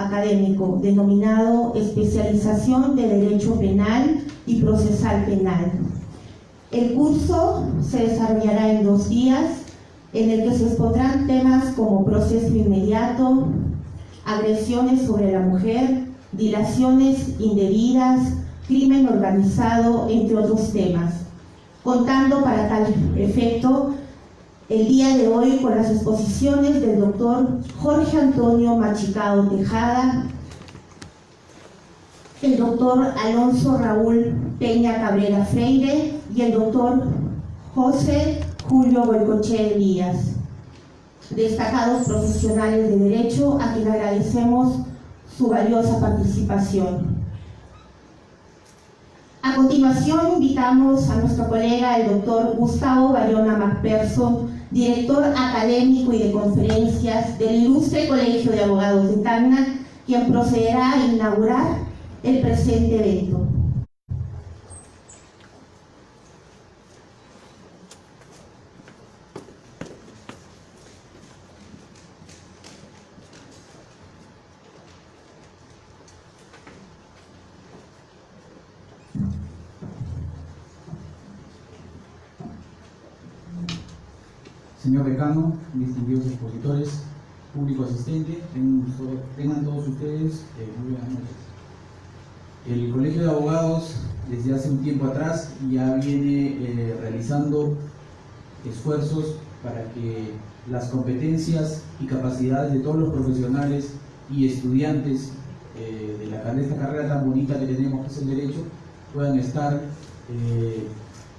académico denominado Especialización de Derecho Penal y Procesal Penal. El curso se desarrollará en 2 días, en el que se expondrán temas como proceso inmediato, agresiones sobre la mujer, dilaciones indebidas, crimen organizado, entre otros temas, contando para tal efecto el día de hoy con las exposiciones del doctor Jorge Antonio Machicado Tejada, el doctor Alonso Raúl Peña Cabrera Freire y el doctor José Julio Goicoechea Elías, destacados profesionales de derecho a quien agradecemos su valiosa participación. A continuación invitamos a nuestro colega el doctor Gustavo Bayona Macpherson, director académico y de conferencias del Ilustre Colegio de Abogados de Tacna, quien procederá a inaugurar el presente evento. Señor decano, distinguidos expositores, público asistente, tengan todos ustedes muy buenas noches. El Colegio de Abogados desde hace un tiempo atrás ya viene realizando esfuerzos para que las competencias y capacidades de todos los profesionales y estudiantes de esta carrera tan bonita que tenemos, que es el derecho, puedan estar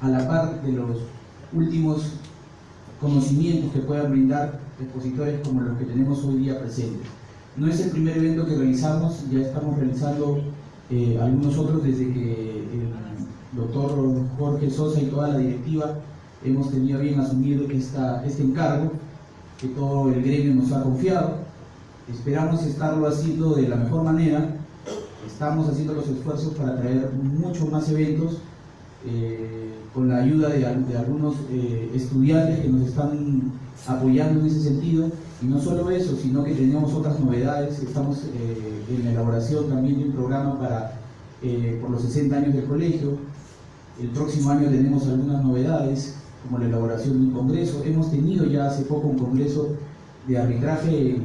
a la par de los últimos conocimientos que puedan brindar expositores como los que tenemos hoy día presentes. No es el primer evento que realizamos, ya estamos realizando algunos otros desde que el doctor Jorge Sosa y toda la directiva hemos tenido bien asumir este encargo que todo el gremio nos ha confiado. Esperamos estarlo haciendo de la mejor manera. Estamos haciendo los esfuerzos para traer muchos más eventos con la ayuda de algunos estudiantes que nos están apoyando en ese sentido, y no solo eso, sino que tenemos otras novedades. Estamos en la elaboración también de un programa por los 60 años del colegio. El próximo año tenemos algunas novedades, como la elaboración de un congreso. Hemos tenido ya hace poco un congreso de arbitraje en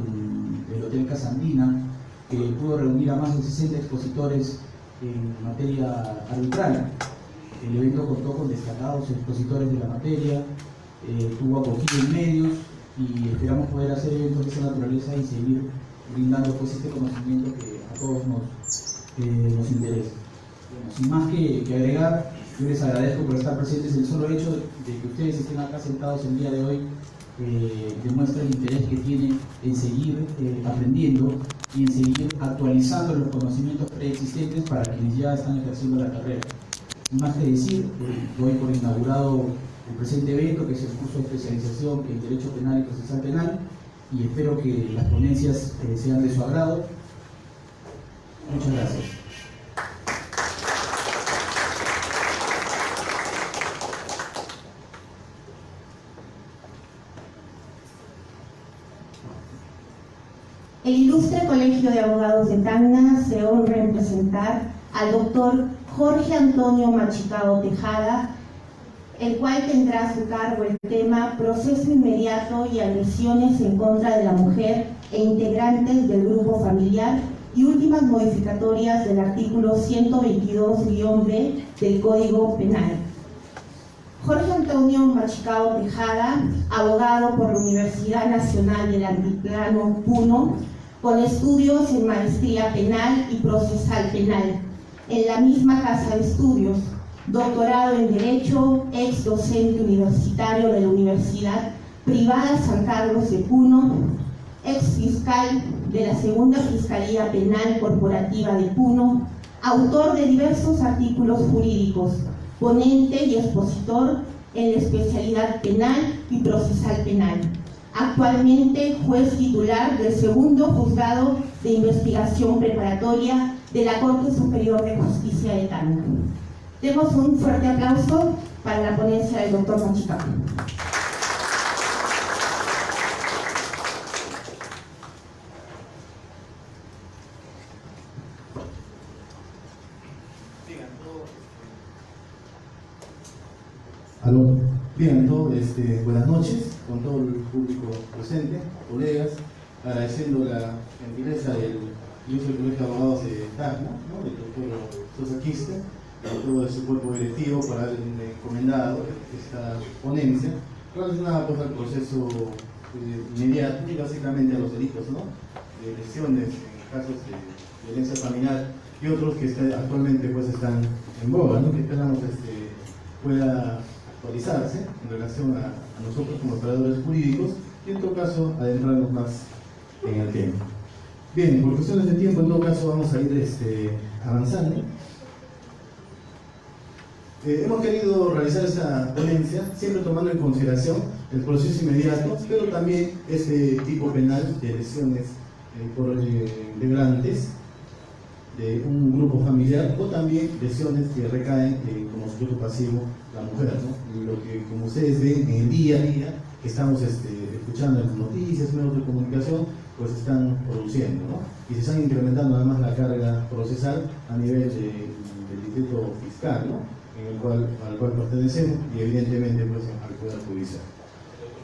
el Hotel Casandina, que pudo reunir a más de 60 expositores en materia arbitral. El evento contó con destacados expositores de la materia, tuvo acogida en medios, y esperamos poder hacer eventos de esa naturaleza y seguir brindando pues este conocimiento que a todos nos interesa. Bueno, sin más que agregar, yo les agradezco por estar presentes. El solo hecho de que ustedes estén acá sentados el día de hoy demuestra el interés que tienen en seguir aprendiendo y en seguir actualizando los conocimientos preexistentes para quienes ya están ejerciendo la carrera. Sin más que decir, doy por inaugurado el presente evento, que es el curso de especialización en Derecho Penal y Procesal Penal, y espero que las ponencias sean de su agrado. Muchas gracias. El Ilustre Colegio de Abogados de Tacna se honra en presentar al doctor Jorge Antonio Machicado Tejada, el cual tendrá a su cargo el tema Proceso Inmediato y Agresiones en contra de la mujer e integrantes del grupo familiar y últimas modificatorias del artículo 122-B del Código Penal. Jorge Antonio Machicado Tejada, abogado por la Universidad Nacional del Altiplano Puno, con estudios en Maestría Penal y Procesal Penal, en la misma casa de estudios, doctorado en Derecho, ex docente universitario de la Universidad Privada San Carlos de Puno, ex fiscal de la Segunda Fiscalía Penal Corporativa de Puno, autor de diversos artículos jurídicos, ponente y expositor en la especialidad penal y procesal penal. Actualmente juez titular del segundo juzgado de investigación preparatoria de la Corte Superior de Justicia de Tacna. Demos un fuerte aplauso para la ponencia del doctor Machicado. Aló. Bien, buenas noches con todo el público presente, colegas, agradeciendo la gentileza del Colegio de Abogados de Tacna, ¿no?, del doctor Sosa Quispe, y todo su cuerpo directivo para haber encomendado esta ponencia relacionada pues, al proceso inmediato y básicamente a los delitos, ¿no?, de lesiones en casos de violencia familiar y otros que actualmente pues, están en boga, ¿no?, que esperamos pueda actualizarse en relación a nosotros como operadores jurídicos y en todo caso adentrarnos más en el tema. Bien, por cuestiones de tiempo en todo caso vamos a ir avanzando. Hemos querido realizar esta ponencia siempre tomando en consideración el proceso inmediato, pero también este tipo penal de lesiones por integrantes de un grupo familiar o también lesiones que recaen como sujeto pasivo la mujer, ¿no? Y lo que, como ustedes ven en el día a día, que estamos escuchando en las noticias, medios de comunicación, pues están produciendo, ¿no? Y se están incrementando además la carga procesal a nivel del distrito fiscal, ¿no?, al cual pertenecemos y evidentemente pues al Poder Judicial.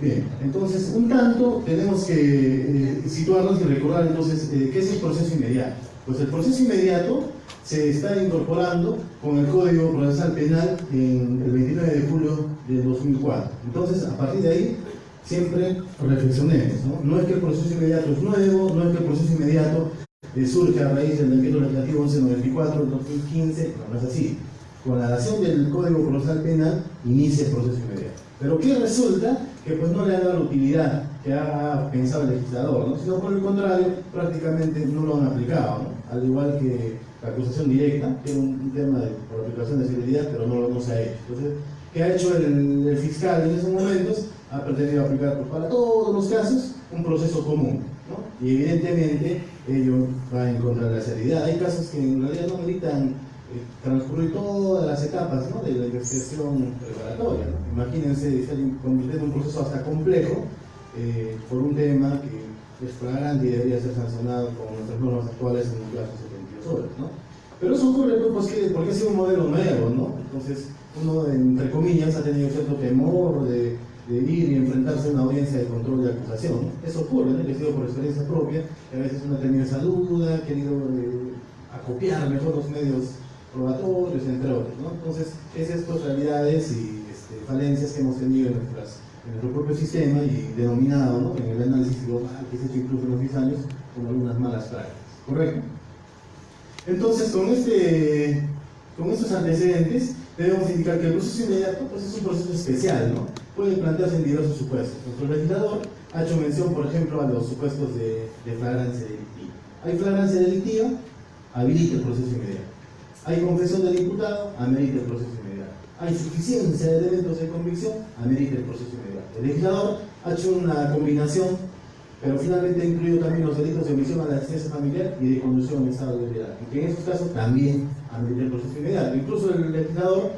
Bien, entonces un tanto tenemos que situarnos y recordar entonces qué es el proceso inmediato. Pues el proceso inmediato se está incorporando con el Código Procesal Penal en el 29 de julio de 2004. Entonces, a partir de ahí, siempre reflexionemos, ¿no? No es que el proceso inmediato es nuevo, no es que el proceso inmediato surge a raíz del decreto legislativo 1194 del 2015, no es así. Con la dación del Código Procesal Penal inicia el proceso inmediato. Pero ¿qué resulta? Que pues no le ha dado la utilidad que ha pensado el legislador, ¿no?, sino por el contrario, prácticamente no lo han aplicado, ¿no?, al igual que la acusación directa, que es un tema por aplicación de celeridad, pero no se ha hecho. Entonces, ¿qué ha hecho el fiscal en esos momentos? Ha pretendido aplicar pues, para todos los casos un proceso común, ¿no?, y evidentemente ello va en contra de la celeridad. Hay casos que en realidad no meritan transcurrir todas las etapas, ¿no?, de la investigación preparatoria, ¿no? Imagínense convirtiendo un proceso hasta complejo por un tema que es flagrante y debería ser sancionado con nuestras normas actuales en un plazo de 72 horas, ¿no? Pero eso ocurre pues, porque ha sido un modelo nuevo, ¿no? Entonces uno, entre comillas, ha tenido cierto temor de ir y enfrentarse a una audiencia de control de acusación, ¿no? Eso ocurre, ¿no?, que ha sido por experiencia propia, que a veces uno ha tenido esa duda, ha querido acopiar mejor los medios probatorios, entre otros, ¿no? Entonces, esas pues, realidades y falencias que hemos tenido en nuestro propio sistema y denominado, ¿no?, en el análisis global que se ha hecho incluso en los 10 años como algunas malas prácticas, ¿correcto? Entonces, con estos antecedentes, debemos indicar que el proceso inmediato pues, es un proceso especial, ¿no? Puede plantearse en diversos supuestos. Nuestro legislador ha hecho mención, por ejemplo, a los supuestos de flagrancia delictiva. Hay flagrancia delictiva, habilita el proceso inmediato. Hay confesión del imputado, amerita el proceso inmediato. Hay suficiencia de elementos de convicción, amerita el proceso inmediato. El legislador ha hecho una combinación, pero finalmente ha incluido también los delitos de omisión a la asistencia familiar y de conducción en estado de ebriedad, y que en esos casos también amerita el proceso inmediato. Incluso el legislador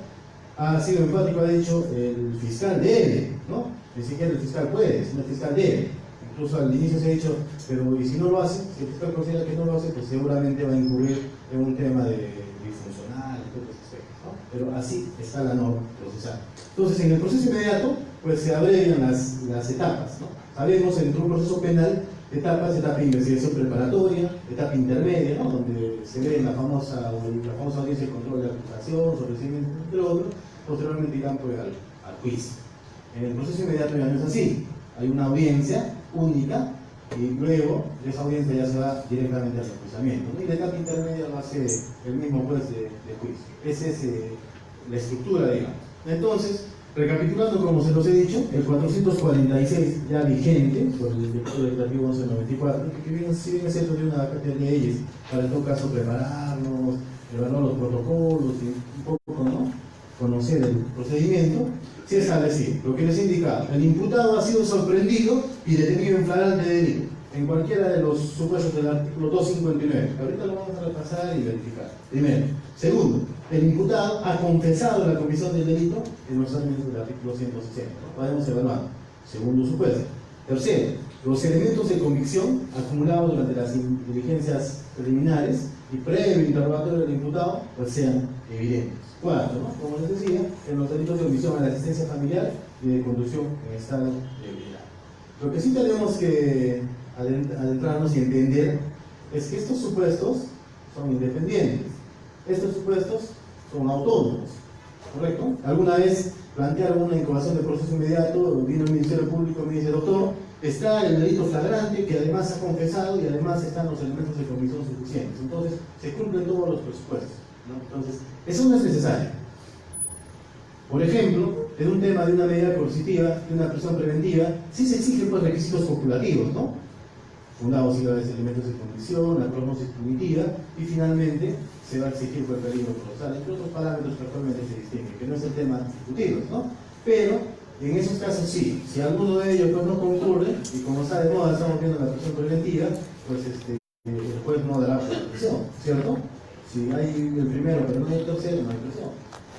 ha sido enfático, ha dicho el fiscal debe, ¿no? Ni siquiera el fiscal puede, sino el fiscal debe. Incluso al inicio se ha dicho, pero y si no lo hace, si el fiscal considera que no lo hace, pues seguramente va a incurrir en un tema de disfuncional y todos esos aspectos, ¿no? Pero así está la norma procesal. Entonces, en el proceso inmediato, pues se abrevian las etapas, ¿no? Sabemos en un proceso penal etapas, etapa de investigación preparatoria, etapa intermedia, ¿no?, donde se ve la famosa audiencia de control de acusación, sobreseimiento, entre otros, posteriormente irán pues, al juicio. En el proceso inmediato ya no es así, hay una audiencia única y luego de esa audiencia ya se va directamente al procesamiento, ¿no? Y la etapa intermedia lo hace el mismo juez de juicio. Esa es la estructura, digamos. Entonces, recapitulando, como se los he dicho, el 446 ya vigente por el decreto legislativo 1194, que si bien es cierto de una cantidad de leyes para en todo caso prepararnos, evaluar los protocolos y un poco, ¿no?, conocer el procedimiento, se establece lo que les he indicado: el imputado ha sido sorprendido y detenido en flagrante delito en cualquiera de los supuestos del artículo 259. Ahorita lo vamos a repasar y verificar. Primero. Segundo, el imputado ha confesado la comisión del delito en los términos del artículo 160. ¿No? Podemos evaluar. Segundo supuesto. Tercero, los elementos de convicción acumulados durante las diligencias preliminares y previo interrogatorio del imputado pues sean evidentes. 4, ¿no? Como les decía, en los delitos de omisión a la asistencia familiar y de conducción en estado de ebriedad. Lo que sí tenemos que adentrarnos y entender es que estos supuestos son independientes. Estos supuestos son autónomos, ¿correcto? Alguna vez plantearon una incoación de proceso inmediato, vino el Ministerio Público y me dice, doctor, está el delito flagrante que además ha confesado y además están los elementos de comisión suficientes. Entonces, se cumplen todos los presupuestos, ¿no? Entonces, eso no es necesario. Por ejemplo, en un tema de una medida coercitiva, de una prisión preventiva, sí se exigen pues, requisitos copulativos, ¿no? Fundados y graves elementos de condición, la prognosis punitiva y finalmente se va a exigir por el peligro colosal, entre otros parámetros que actualmente se distinguen, que no es el tema discutido, ¿no? Pero en esos casos sí, si alguno de ellos pues, no concurre, y como está de moda, estamos viendo la prisión preventiva, pues el juez no dará prisión, ¿cierto? Si hay el primero pero no hay el tercero, no hay prisión.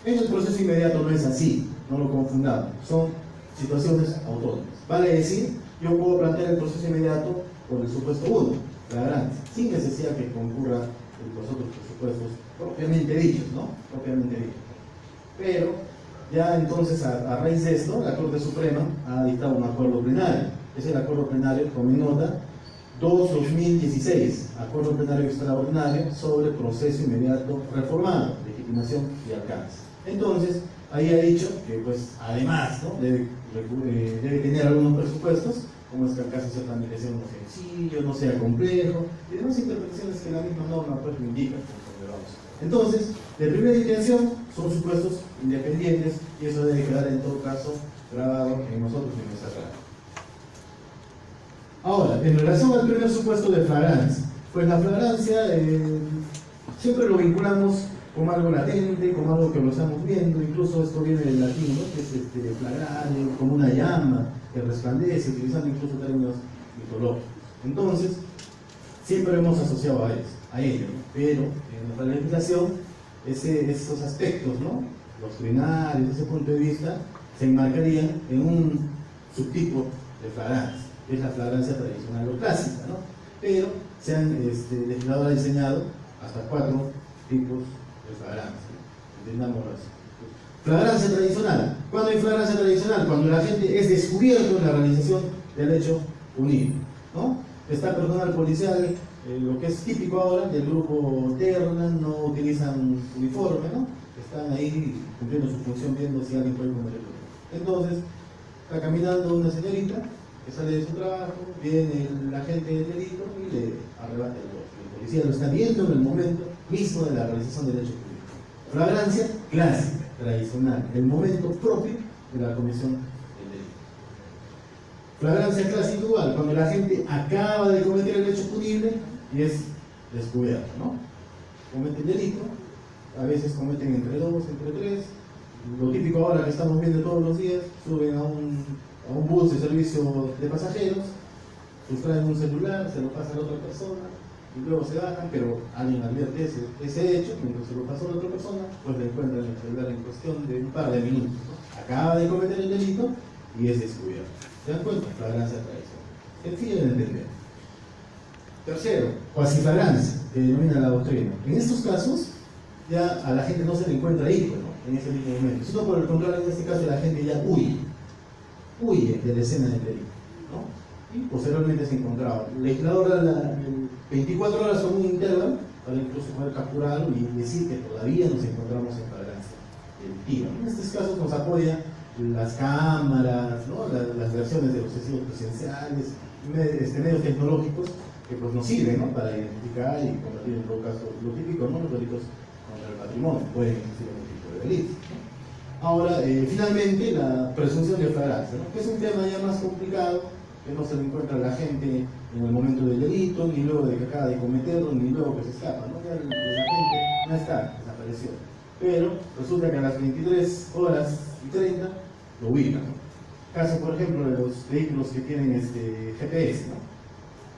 En el proceso inmediato no es así, no lo confundamos, son situaciones autónomas. Vale decir, yo puedo plantear el proceso inmediato por el supuesto 1, flagrante, sin necesidad que concurra los otros presupuestos propiamente dichos, ¿no? Propiamente dichos. Pero ya entonces, a raíz de esto, la Corte Suprema ha dictado un acuerdo plenario. Es el acuerdo plenario, tomen nota, 2/2016, acuerdo plenario extraordinario sobre proceso inmediato reformado, legitimación y alcance. Entonces, ahí ha dicho que, pues, además, ¿no? debe tener algunos presupuestos, como es que el caso sea tramitación no sencillo, no sea complejo, y demás interpretaciones que la misma norma pues lo indica conforme vamos. Entonces, de primera intención, son supuestos independientes y eso debe quedar en todo caso grabado en nosotros y en nuestra radio. Ahora, en relación al primer supuesto de flagrancia, pues la flagrancia siempre lo vinculamos como algo latente, como algo que lo estamos viendo, incluso esto viene del latín, ¿no? Que es flagrare, como una llama que resplandece, utilizando incluso términos mitológicos. Entonces, siempre hemos asociado a ello, ¿no? Pero en nuestra legislación, esos aspectos, ¿no? Doctrinarios, desde ese punto de vista, se enmarcarían en un subtipo de flagrancia, que es la flagrancia tradicional o clásica, ¿no? Pero el legislador ha diseñado hasta 4 tipos de flagrancia, entendamos así. Flagrancia tradicional. ¿Cuándo hay flagrancia tradicional? Cuando el agente es descubierto en la realización del hecho punible, ¿no? Está personal policial, lo que es típico ahora del grupo terna, no utilizan uniforme, ¿no? Están ahí cumpliendo su función, viendo si alguien puede cometer el delito. Entonces, está caminando una señorita que sale de su trabajo, viene el agente del delito y le arrebata el rostro. El policía lo está viendo en el momento mismo de la realización del hecho público. Flagrancia clásica, tradicional, el momento propio de la comisión del delito. Flagrancia clásica igual, cuando la gente acaba de cometer el hecho punible y es descubierto, ¿no? Comete el delito, a veces cometen entre 2, entre 3. Lo típico ahora que estamos viendo todos los días, suben a un bus de servicio de pasajeros, sustraen un celular, se lo pasan a otra persona y luego se bajan, pero alguien advierte ese hecho, mientras se lo pasó a la otra persona, pues le encuentran el celular en cuestión de un par de minutos, ¿no? Acaba de cometer el delito y es descubierto. ¿Se dan cuenta? Flagrancia tradicional. Sencillo de entender. Tercero, cuasiflagrancia, que denomina la doctrina. En estos casos, ya a la gente no se le encuentra ahí, ¿no? En ese mismo momento, sino por el contrario, en este caso la gente ya huye de la escena del delito, ¿no? Y posteriormente se encontraba. El legislador da 24 horas con un intervalo para incluso poder capturarlo y decir que todavía nos encontramos en flagrancia delictiva. En estos casos nos apoya las cámaras, ¿no? las versiones de los testigos presenciales, medios tecnológicos que pues, nos sirven, ¿no? Para identificar y combatir en todo caso lo típico, ¿no? Los delitos contra el patrimonio, pueden existir algún tipo de delitos, ¿no? Ahora, finalmente, la presunción de flagrancia, ¿no? Que es un tema ya más complicado, que no se le encuentra a la gente en el momento del delito, ni luego de que acaba de cometerlo, ni luego que se escapa, ¿no? Ya la gente no está, desapareció. Pero resulta que a las 23 horas y 30 lo ubican, ¿no? Caso, por ejemplo, de los vehículos que tienen GPS, ¿no?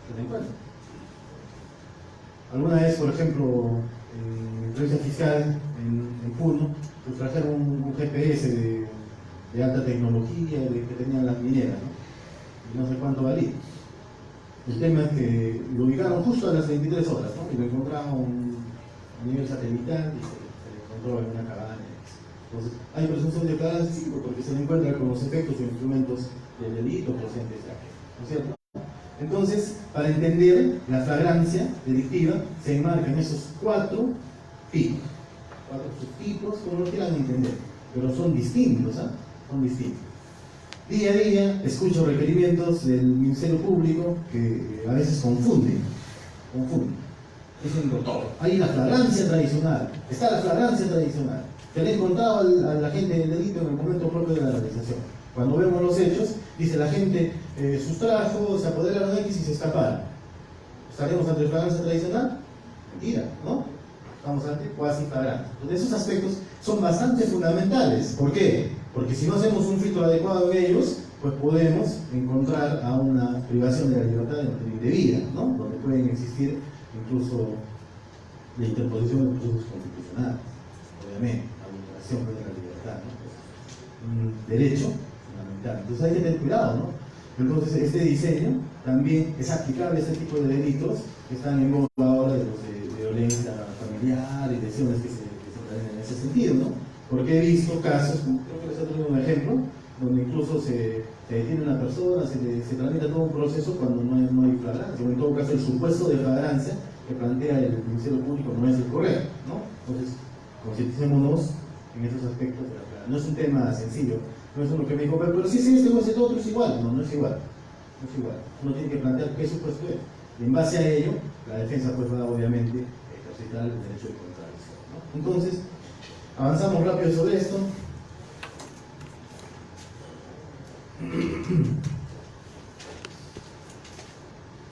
Se lo encuentran. Alguna vez, por ejemplo, en provincia fiscal, en Puno, sustrajeron un GPS de alta tecnología que tenían las mineras, ¿no? Y no sé cuánto valía. El tema es que lo ubicaron justo a las 23 horas, ¿no? Y lo encontraron a nivel satelital y se le encontró en una cabaña. Entonces, hay presunción de flagrancia, sí, porque se le encuentra con los efectos o instrumentos del delito procedentes de aquel, ¿no es cierto? Entonces, para entender la flagrancia delictiva, se enmarcan esos 4 tipos, 4 subtipos, como lo quieran entender, pero son distintos, ¿ah? Son distintos. Día a día escucho requerimientos del Ministerio Público que a veces confunden. Dicen, doctor, hay la flagrancia tradicional, está la flagrancia tradicional, que le he encontrado al agente del delito en el momento propio de la realización. Cuando vemos los hechos, dice la gente sustrajo, se apoderaron de X y se escaparon. ¿Estaremos ante flagrancia tradicional? Mentira, ¿no? Estamos ante cuasi flagrancia. Entonces esos aspectos son bastante fundamentales. ¿Por qué? Porque si no hacemos un filtro adecuado en ellos, pues podemos encontrar a una privación de la libertad indebida, ¿no? Donde pueden existir incluso la interposición de procesos constitucionales, obviamente, la vulneración de la libertad, ¿no? Un derecho fundamental. Entonces hay que tener cuidado, ¿no? Entonces este diseño también es aplicable a este tipo de delitos que están en boga ahora de los de violencia familiar y lesiones que se traen en ese sentido, ¿no? Porque he visto casos, creo que les he traído un ejemplo, donde incluso se detiene una persona, se tramita todo un proceso cuando no hay flagrancia, o en todo caso el supuesto de flagrancia que plantea el Ministerio Público no es el correcto, ¿no? Entonces, concienticémonos en estos aspectos de la flagrancia. No es un tema sencillo, no es uno que me dijo, pero si es este o ese otro es igual. No es igual. No es igual. Uno tiene que plantear qué supuesto es. Y en base a ello, la defensa pues va obviamente a ejercitar el derecho de contradicción, ¿no? Entonces, avanzamos rápido sobre esto.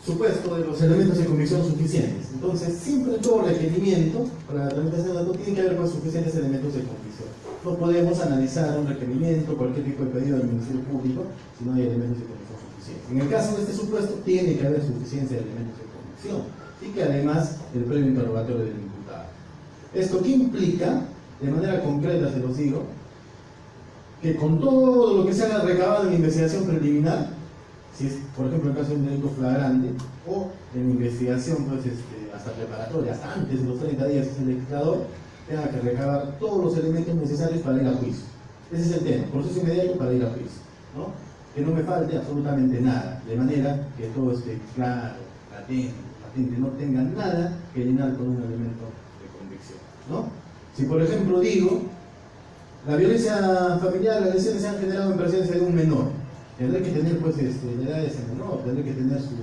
Supuesto de los elementos de convicción suficientes. Entonces, siempre en todo requerimiento para la tramitación de datos tiene que haber pues, suficientes elementos de convicción. No podemos analizar un requerimiento, cualquier tipo de pedido del Ministerio Público, si no hay elementos de convicción suficientes. En el caso de este supuesto, tiene que haber suficiencia de elementos de convicción y que además el previo interrogatorio del imputado. ¿Esto qué implica? De manera concreta se los digo, que con todo lo que se haya recabado en la investigación preliminar, si es, por ejemplo, el caso de un delito flagrante, o en investigación pues, hasta preparatoria, hasta antes de los 30 días que es el legislador, tenga que recabar todos los elementos necesarios para ir a juicio. Ese es el tema, proceso inmediato para ir a juicio, ¿no? Que no me falte absolutamente nada, de manera que todo esté claro, patente, no tenga nada que llenar con un elemento de convicción, ¿no? Si por ejemplo digo, la violencia familiar, las lesiones se han generado en presencia de un menor, tendré que tener pues la edad de ese menor, tendré que tener su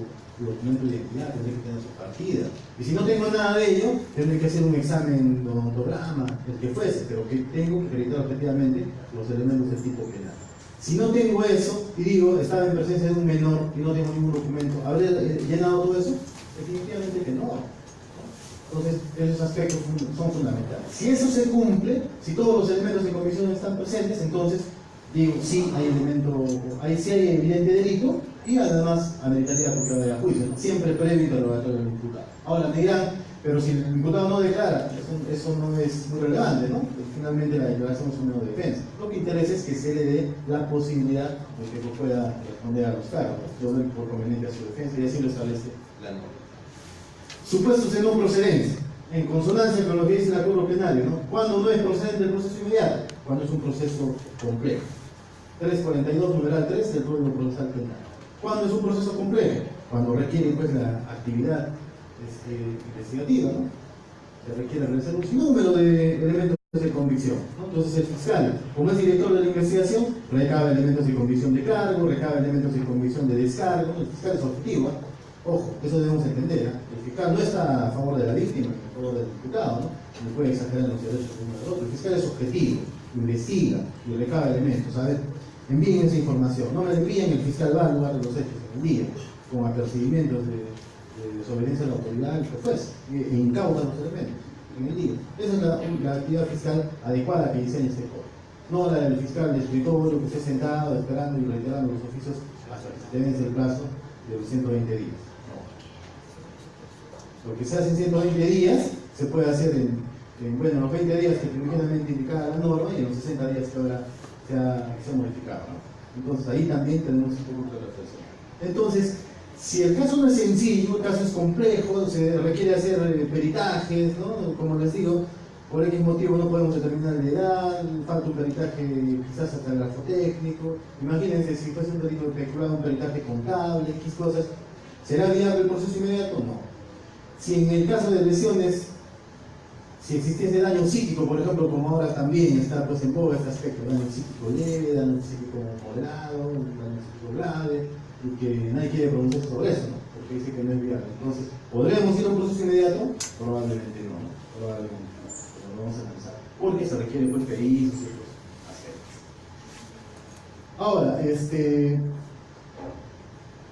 documento de identidad, tendré que tener su partida. Y si no tengo nada de ello, tendré que hacer un examen de odontograma, el que fuese, pero que tengo que acreditar objetivamente los elementos del tipo penal. Si no tengo eso, y digo, estaba en presencia de un menor y no tengo ningún documento, ¿habré llenado todo eso? Definitivamente que no. Entonces, esos aspectos son fundamentales. Si eso se cumple, si todos los elementos de convicción están presentes, entonces digo, sí hay evidente delito y además ameritaría porque vaya a juicio, ¿no? Siempre previo interrogatorio del imputado. Ahora me dirán, pero si el imputado no declara, eso no es muy relevante, ¿no? Porque finalmente la declaración es un medio de defensa. Lo que interesa es que se le dé la posibilidad de que pueda responder a los cargos, ¿no? Por conveniente a su defensa, y así lo establece la norma. Supuestos de no procedencia, en consonancia con lo que dice el acuerdo plenario, ¿no? ¿Cuándo no es procedente el proceso inmediato? Cuando es un proceso complejo. 342, numeral 3 del Código Procesal Penal. ¿Cuándo es un proceso complejo? Cuando requiere pues, la actividad investigativa, ¿no? Se requiere realizar un sinnúmero de elementos de convicción, ¿no? Entonces el fiscal, como es director de la investigación, recaba elementos de convicción de cargo, recaba elementos de convicción de descargo. El fiscal es objetivo, ¿eh? Ojo, eso debemos entender, ¿eh? El fiscal no está a favor de la víctima, a favor del imputado, ¿no? No puede exagerar los derechos de uno del otro. El fiscal es objetivo, investiga y recaba elementos. A ver, envíen esa información. No me la envíen, el fiscal va al lugar de los hechos, envía, con apercibimientos de desobediencia a la autoridad, que fuese, e incauta los elementos en el día. Esa es la actividad fiscal adecuada que diseña este código. No la del fiscal de escritorio que esté sentado esperando y reiterando los oficios hasta que se vence el plazo de los 120 días. Lo que se hace en 120 días se puede hacer en los 20 días que primordialmente indicada la norma y en los 60 días que ahora se ha modificado, ¿no? Entonces ahí también tenemos un poco de reflexión. Entonces, Si el caso no es sencillo, el caso es complejo, se requiere hacer peritajes, ¿no? Como les digo, por X motivo no podemos determinar la edad, falta un peritaje quizás hasta el grafotécnico. Imagínense si fuese un delito especulado, un peritaje contable, X cosas. ¿Será viable el proceso inmediato? No. Si en el caso de lesiones, si existiese daño psíquico, por ejemplo, como ahora también está pues en boga este aspecto, daño psíquico leve, daño psíquico moderado, daño psíquico grave, y que nadie quiere pronunciarse sobre eso, ¿no? Porque dice que no es viable. Entonces, ¿podríamos ir a un proceso inmediato? Probablemente no, ¿no? Probablemente no, pero lo vamos a analizar, porque se requiere pues pericios y otros aspectos. Ahora,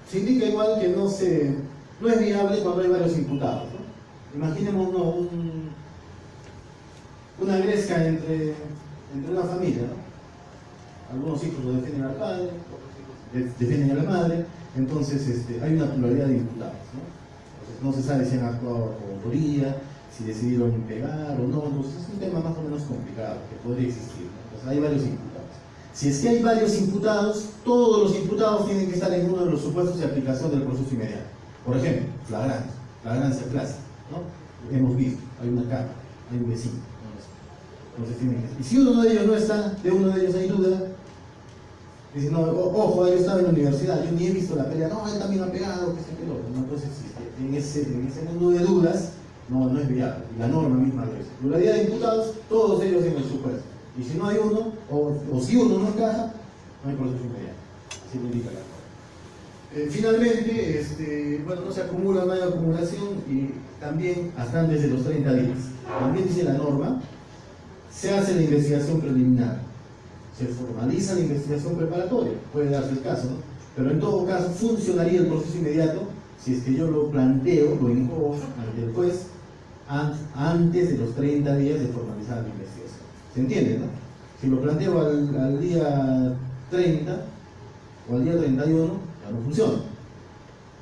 se indica igual que no es viable cuando hay varios imputados, ¿no? Imaginemos una gresca entre una familia, ¿no? Algunos hijos lo defienden al padre, otros hijos defienden a la madre, entonces hay una pluralidad de imputados, ¿no? Entonces no se sabe si han actuado por autoría, si decidieron pegar o no, entonces es un tema más o menos complicado que podría existir, ¿no? Entonces hay varios imputados. Si es que hay varios imputados, todos los imputados tienen que estar en uno de los supuestos de aplicación del proceso inmediato. Por ejemplo, flagrancia clásica, ¿no? Hemos visto, hay una cámara, hay un vecino. Entonces tienen que... Y si uno de ellos no está, de uno de ellos hay duda, dice, no, ojo, él estaba en la universidad, yo ni he visto la pelea, no, él también ha pegado, que se quedó. Entonces, en ese mundo de dudas, no es viable. Y la norma misma lo es. Pluralidad de imputados, todos ellos en el supuesto. Y si no hay uno, o si uno no encaja, no hay proceso inmediato. Así lo indica la norma. Finalmente, bueno, no se acumula, no hay acumulación, y también hasta antes de los 30 días. También dice la norma, se hace la investigación preliminar, se formaliza la investigación preparatoria, puede darse el caso, ¿no? Pero en todo caso funcionaría el proceso inmediato si es que yo lo planteo, lo incojo ante el juez antes de los 30 días de formalizar la investigación. ¿Se entiende, no? Si lo planteo al día 30 o al día 31, ya no funciona.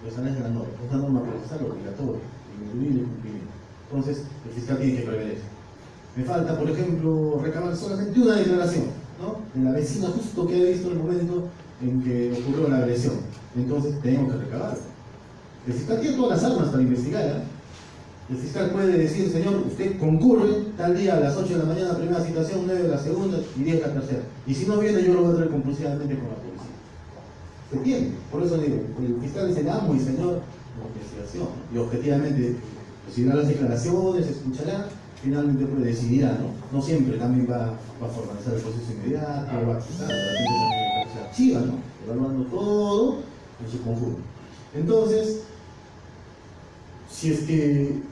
Esa es la norma, es una norma procesal obligatoria, ineludible cumplimiento. Entonces, el fiscal tiene que prever eso. Me falta, por ejemplo, recabar solamente una declaración, ¿no? De la vecina justo que he visto en el momento en que ocurrió la agresión. Entonces, tenemos que recabarla. El fiscal tiene todas las armas para investigar, ¿eh? El fiscal puede decir, señor, usted concurre tal día a las 8 de la mañana, primera citación, 9 de la segunda y 10 de la tercera. Y si no viene, yo lo voy a traer compulsivamente con la policía. ¿Se entiende? Por eso digo, el fiscal es el amo y señor de la investigación. Y objetivamente recibirá las declaraciones, escuchará, finalmente puede decidirá, ¿no? No siempre también va a formalizar el proceso inmediato, va a acusar, se archiva, ¿no? Evaluando todo en su conjunto. Entonces, si es que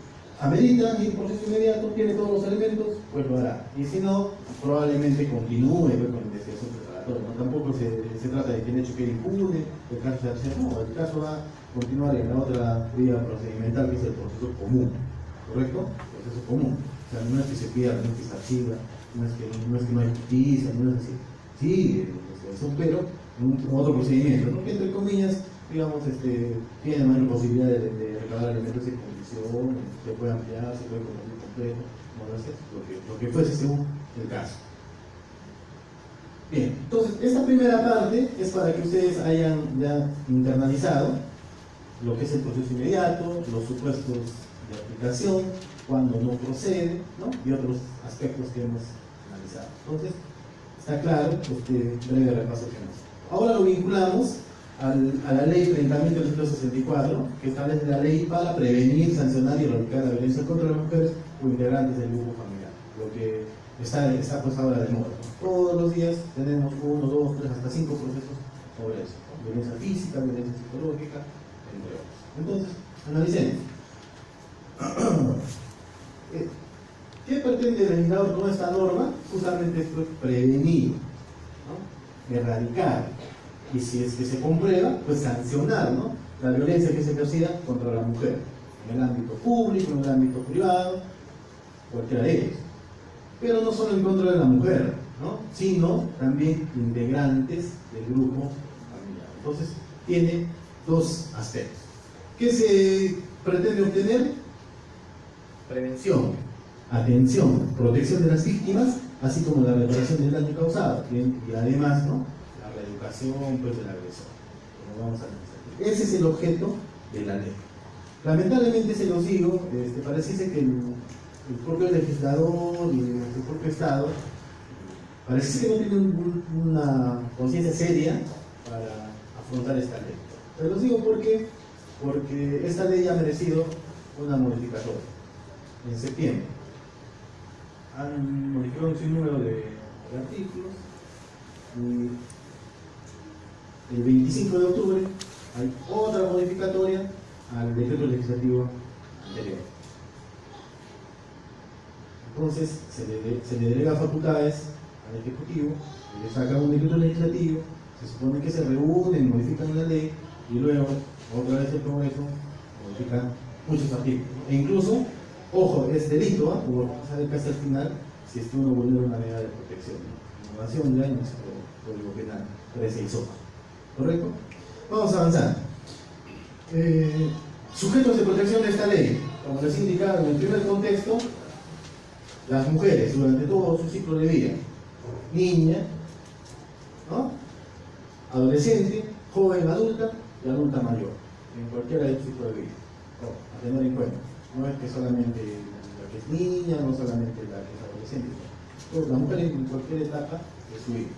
amerita el proceso inmediato, tiene todos los elementos, pues lo hará. Y si no, probablemente continúe con la investigación preparatoria, ¿no? Tampoco se trata de que el hecho quede impune, el caso se archiva, no, el caso va a continuar en la otra vía procedimental que es el proceso común, ¿correcto? El proceso común. O sea, no es que se pierda, no es que se archiva, no es que no hay justicia, no es así. Sí, pero en otro procedimiento, ¿no? Que entre comillas, digamos, tiene mayor posibilidad de recabar elementos de condición, se puede ampliar, se puede convertir completo, lo que fuese según el caso. Bien, entonces, esta primera parte es para que ustedes hayan ya internalizado lo que es el proceso inmediato, los supuestos de aplicación, cuando no procede, ¿no? Y otros aspectos que hemos analizado. Entonces, está claro este breve repaso que hemos hecho. Ahora lo vinculamos a la ley 30.364, que establece la ley para prevenir, sancionar y erradicar la violencia contra las mujeres o integrantes del grupo familiar, lo que está pues ahora de moda. Todos los días tenemos 1, 2, 3, hasta 5 procesos sobre eso, ¿no? Violencia física, violencia psicológica, entre otros. Entonces, analicemos. ¿Qué pretende el legislador con esta norma? Justamente esto es prevenir, ¿no? Erradicar, y si es que se comprueba, pues sancionar, ¿no? La violencia que se ejercida contra la mujer, en el ámbito público, en el ámbito privado, cualquiera de ellos. Pero no solo en contra de la mujer, ¿no? Sino también integrantes del grupo familiar. Entonces, tiene dos aspectos. ¿Qué se pretende obtener? Prevención, atención, protección de las víctimas, así como la reparación del daño causado, y además, ¿no? La reeducación pues, del agresor, como vamos a analizar. Ese es el objeto de la ley. Lamentablemente, se los digo, pareciese que el propio legislador y el propio Estado parece que no tienen una conciencia seria para afrontar esta ley. Se los digo porque esta ley ha merecido una modificatoria. En septiembre han modificado un sinnúmero de artículos y el 25 de octubre hay otra modificatoria al decreto legislativo anterior. Entonces se le delega facultades al Ejecutivo, le saca un decreto legislativo, se supone que se reúnen, modifican la ley y luego otra vez el Congreso modifica muchos artículos. E incluso, ojo, es delito, por pasar casi al final, si es que uno vulnera una medida de protección, ¿no? Innovación ya en nuestro Código Penal 368. ¿Correcto? Vamos a avanzar. Sujetos de protección de esta ley, como les indicaba en el primer contexto, las mujeres durante todo su ciclo de vida, niña, ¿no?, adolescente, joven, adulta y adulta mayor, en cualquiera de su ciclo de vida. A tener en cuenta, no es que solamente la que es niña, no solamente la que es adolescente, no. La mujer en cualquier etapa de su vida.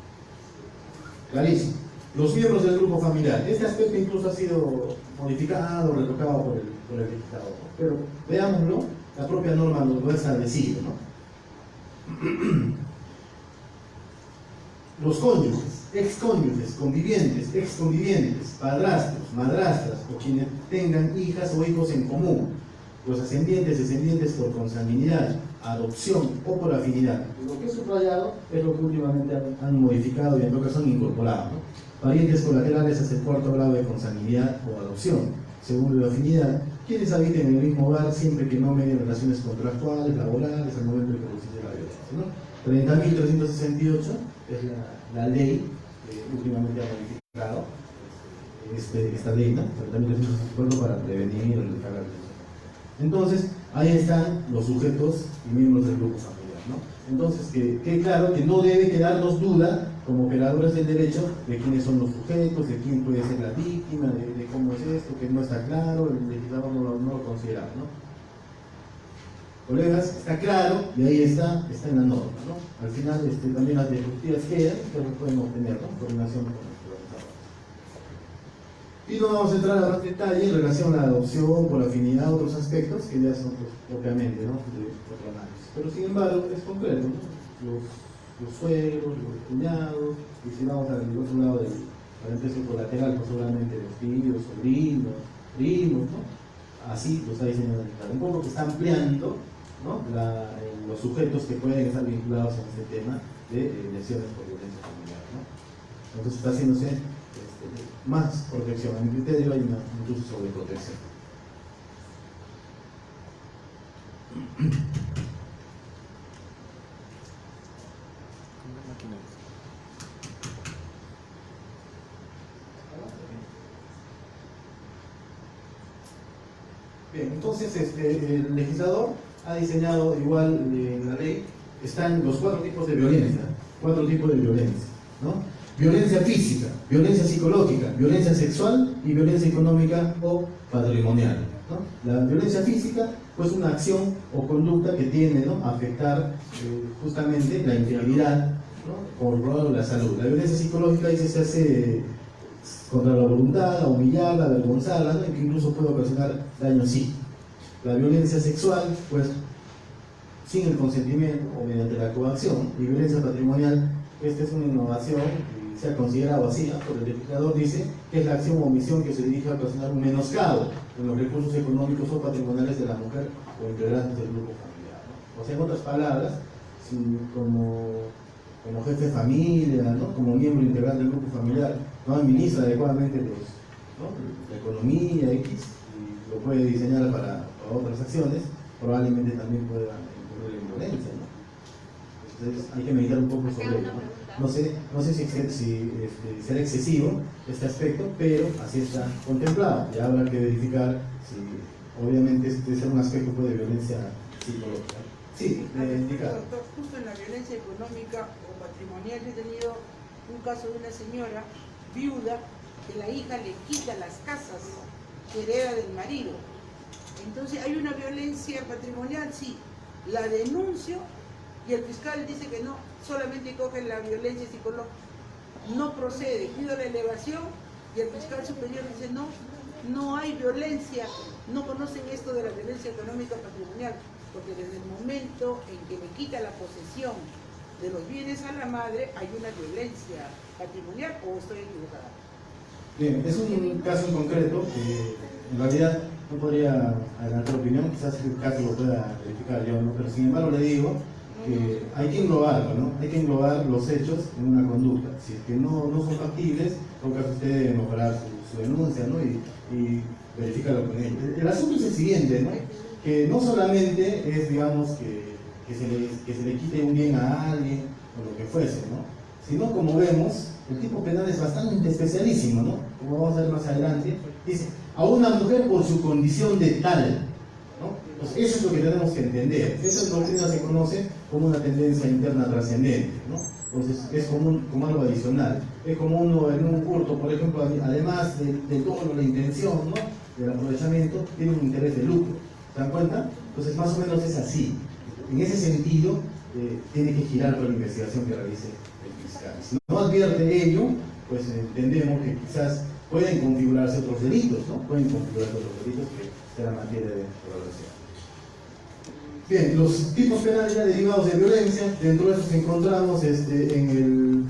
Clarísimo. Los miembros del grupo familiar. Este aspecto incluso ha sido modificado, retocado por el legislador. Pero veámoslo, la propia norma lo ha establecido, ¿no? Los cónyuges, excónyuges, convivientes, exconvivientes, padrastros, madrastras o quienes tengan hijas o hijos en común, los ascendientes, descendientes por consanguinidad, adopción o por afinidad. Lo que he subrayado es lo que últimamente han modificado y en todo caso han incorporado, ¿no? Parientes colaterales hasta el cuarto grado de consanguinidad o adopción, según la afinidad, quienes habiten en el mismo hogar siempre que no medien relaciones contractuales, laborales, al momento de producirse la violencia, ¿no? 30.368 es la ley que últimamente ha modificado esta ley, ¿no? 30.364 para prevenir el descarga de violencia. Entonces, ahí están los sujetos y miembros del grupo familiar, ¿no? Entonces, que claro que no debe quedarnos duda, como operadores del derecho, de quiénes son los sujetos, de quién puede ser la víctima, de cómo es esto, que no está claro, el legislador no lo considera, ¿no? Colegas, está claro y ahí está en la norma, ¿no? Al final también las directivas quedan, pero pueden obtener, ¿no?, coordinación con los trabajadores. Y no vamos a entrar a más detalle en relación a la adopción, por afinidad, otros aspectos que ya son pues, propiamente, ¿no?, de otro análisis. Pero sin embargo, es concreto, ¿no? Los suegros, los cuñados, y si vamos al otro lado del parentesco colateral, pues seguramente los tíos, sobrinos, primos, ¿no? Así lo está diciendo el dictado. Un poco que está ampliando, ¿no?, los sujetos que pueden estar vinculados en este tema de lesiones por violencia familiar, ¿no? Entonces está haciéndose más protección. En mi criterio hay incluso sobreprotección. Bien, entonces el legislador ha diseñado igual en la ley, están los 4 tipos de violencia, ¿no? Violencia física, violencia psicológica, violencia sexual y violencia económica o patrimonial, ¿no? La violencia física, pues una acción o conducta que tiende, ¿no?, a afectar justamente la integridad, ¿no?, o la salud. La violencia psicológica dice se hace contra la voluntad, a humillarla, a avergonzarla, ¿no?, y que incluso puede ocasionar daño psíquico. La violencia sexual, pues sin el consentimiento o mediante la coacción. Y violencia patrimonial, esta es una innovación y se ha considerado así, ¿no?, porque el legislador dice que es la acción o omisión que se dirige a ocasionar un menoscabo en los recursos económicos o patrimoniales de la mujer o integrantes del grupo familiar, ¿no? O sea, en otras palabras, si como jefe de familia, ¿no?, como miembro integral del grupo familiar, no administra adecuadamente la economía X y lo puede diseñar para otras acciones, probablemente también pueda incurrir en violencia, ¿no? Entonces hay que meditar un poco sobre ello, ¿no? No sé si será excesivo este aspecto, pero así está contemplado. Ya habrá que verificar si obviamente este es un aspecto de violencia psicológica. Sí, indicado. Doctor, justo en la violencia económica o patrimonial he tenido un caso de una señora viuda que la hija le quita las casas que hereda del marido. Entonces hay una violencia patrimonial, sí, la denuncio y el fiscal dice que no, solamente coge la violencia psicológica. No procede, pido la elevación y el fiscal superior dice no, no hay violencia, no conocen esto de la violencia económica patrimonial, porque desde el momento en que le quita la posesión de los bienes a la madre hay una violencia patrimonial, o estoy equivocada. Bien, es un caso en concreto que en realidad no podría adelantar opinión, quizás el caso lo pueda verificar yo, ¿no? Pero sin embargo le digo que hay que englobarlo, ¿no? Hay que englobar los hechos en una conducta. Si es que no son factibles, toca a usted debe mejorar su denuncia, ¿no? Y verificarlo con ellos. El asunto es el siguiente, ¿no? Que no solamente es, digamos, que se le quite un bien a alguien o lo que fuese, ¿no? Sino, como vemos, el tipo penal es bastante especialísimo, ¿no? Como vamos a ver más adelante, dice, a una mujer por su condición de tal, ¿no? Pues eso es lo que tenemos que entender. Esa doctrina se conoce como una tendencia interna trascendente, ¿no? Entonces es como algo adicional. Es como uno en un hurto, por ejemplo, además del dolo, la intención, ¿no? Del aprovechamiento, tiene un interés de lucro. ¿Se dan cuenta? Entonces más o menos es así. En ese sentido, tiene que girar toda la investigación que realice el fiscal. Si no advierte ello, pues entendemos que quizás pueden configurarse otros delitos, ¿no? Pueden configurarse otros delitos que será materia de evaluación. Bien, los tipos penales ya derivados de violencia, dentro de esos encontramos en el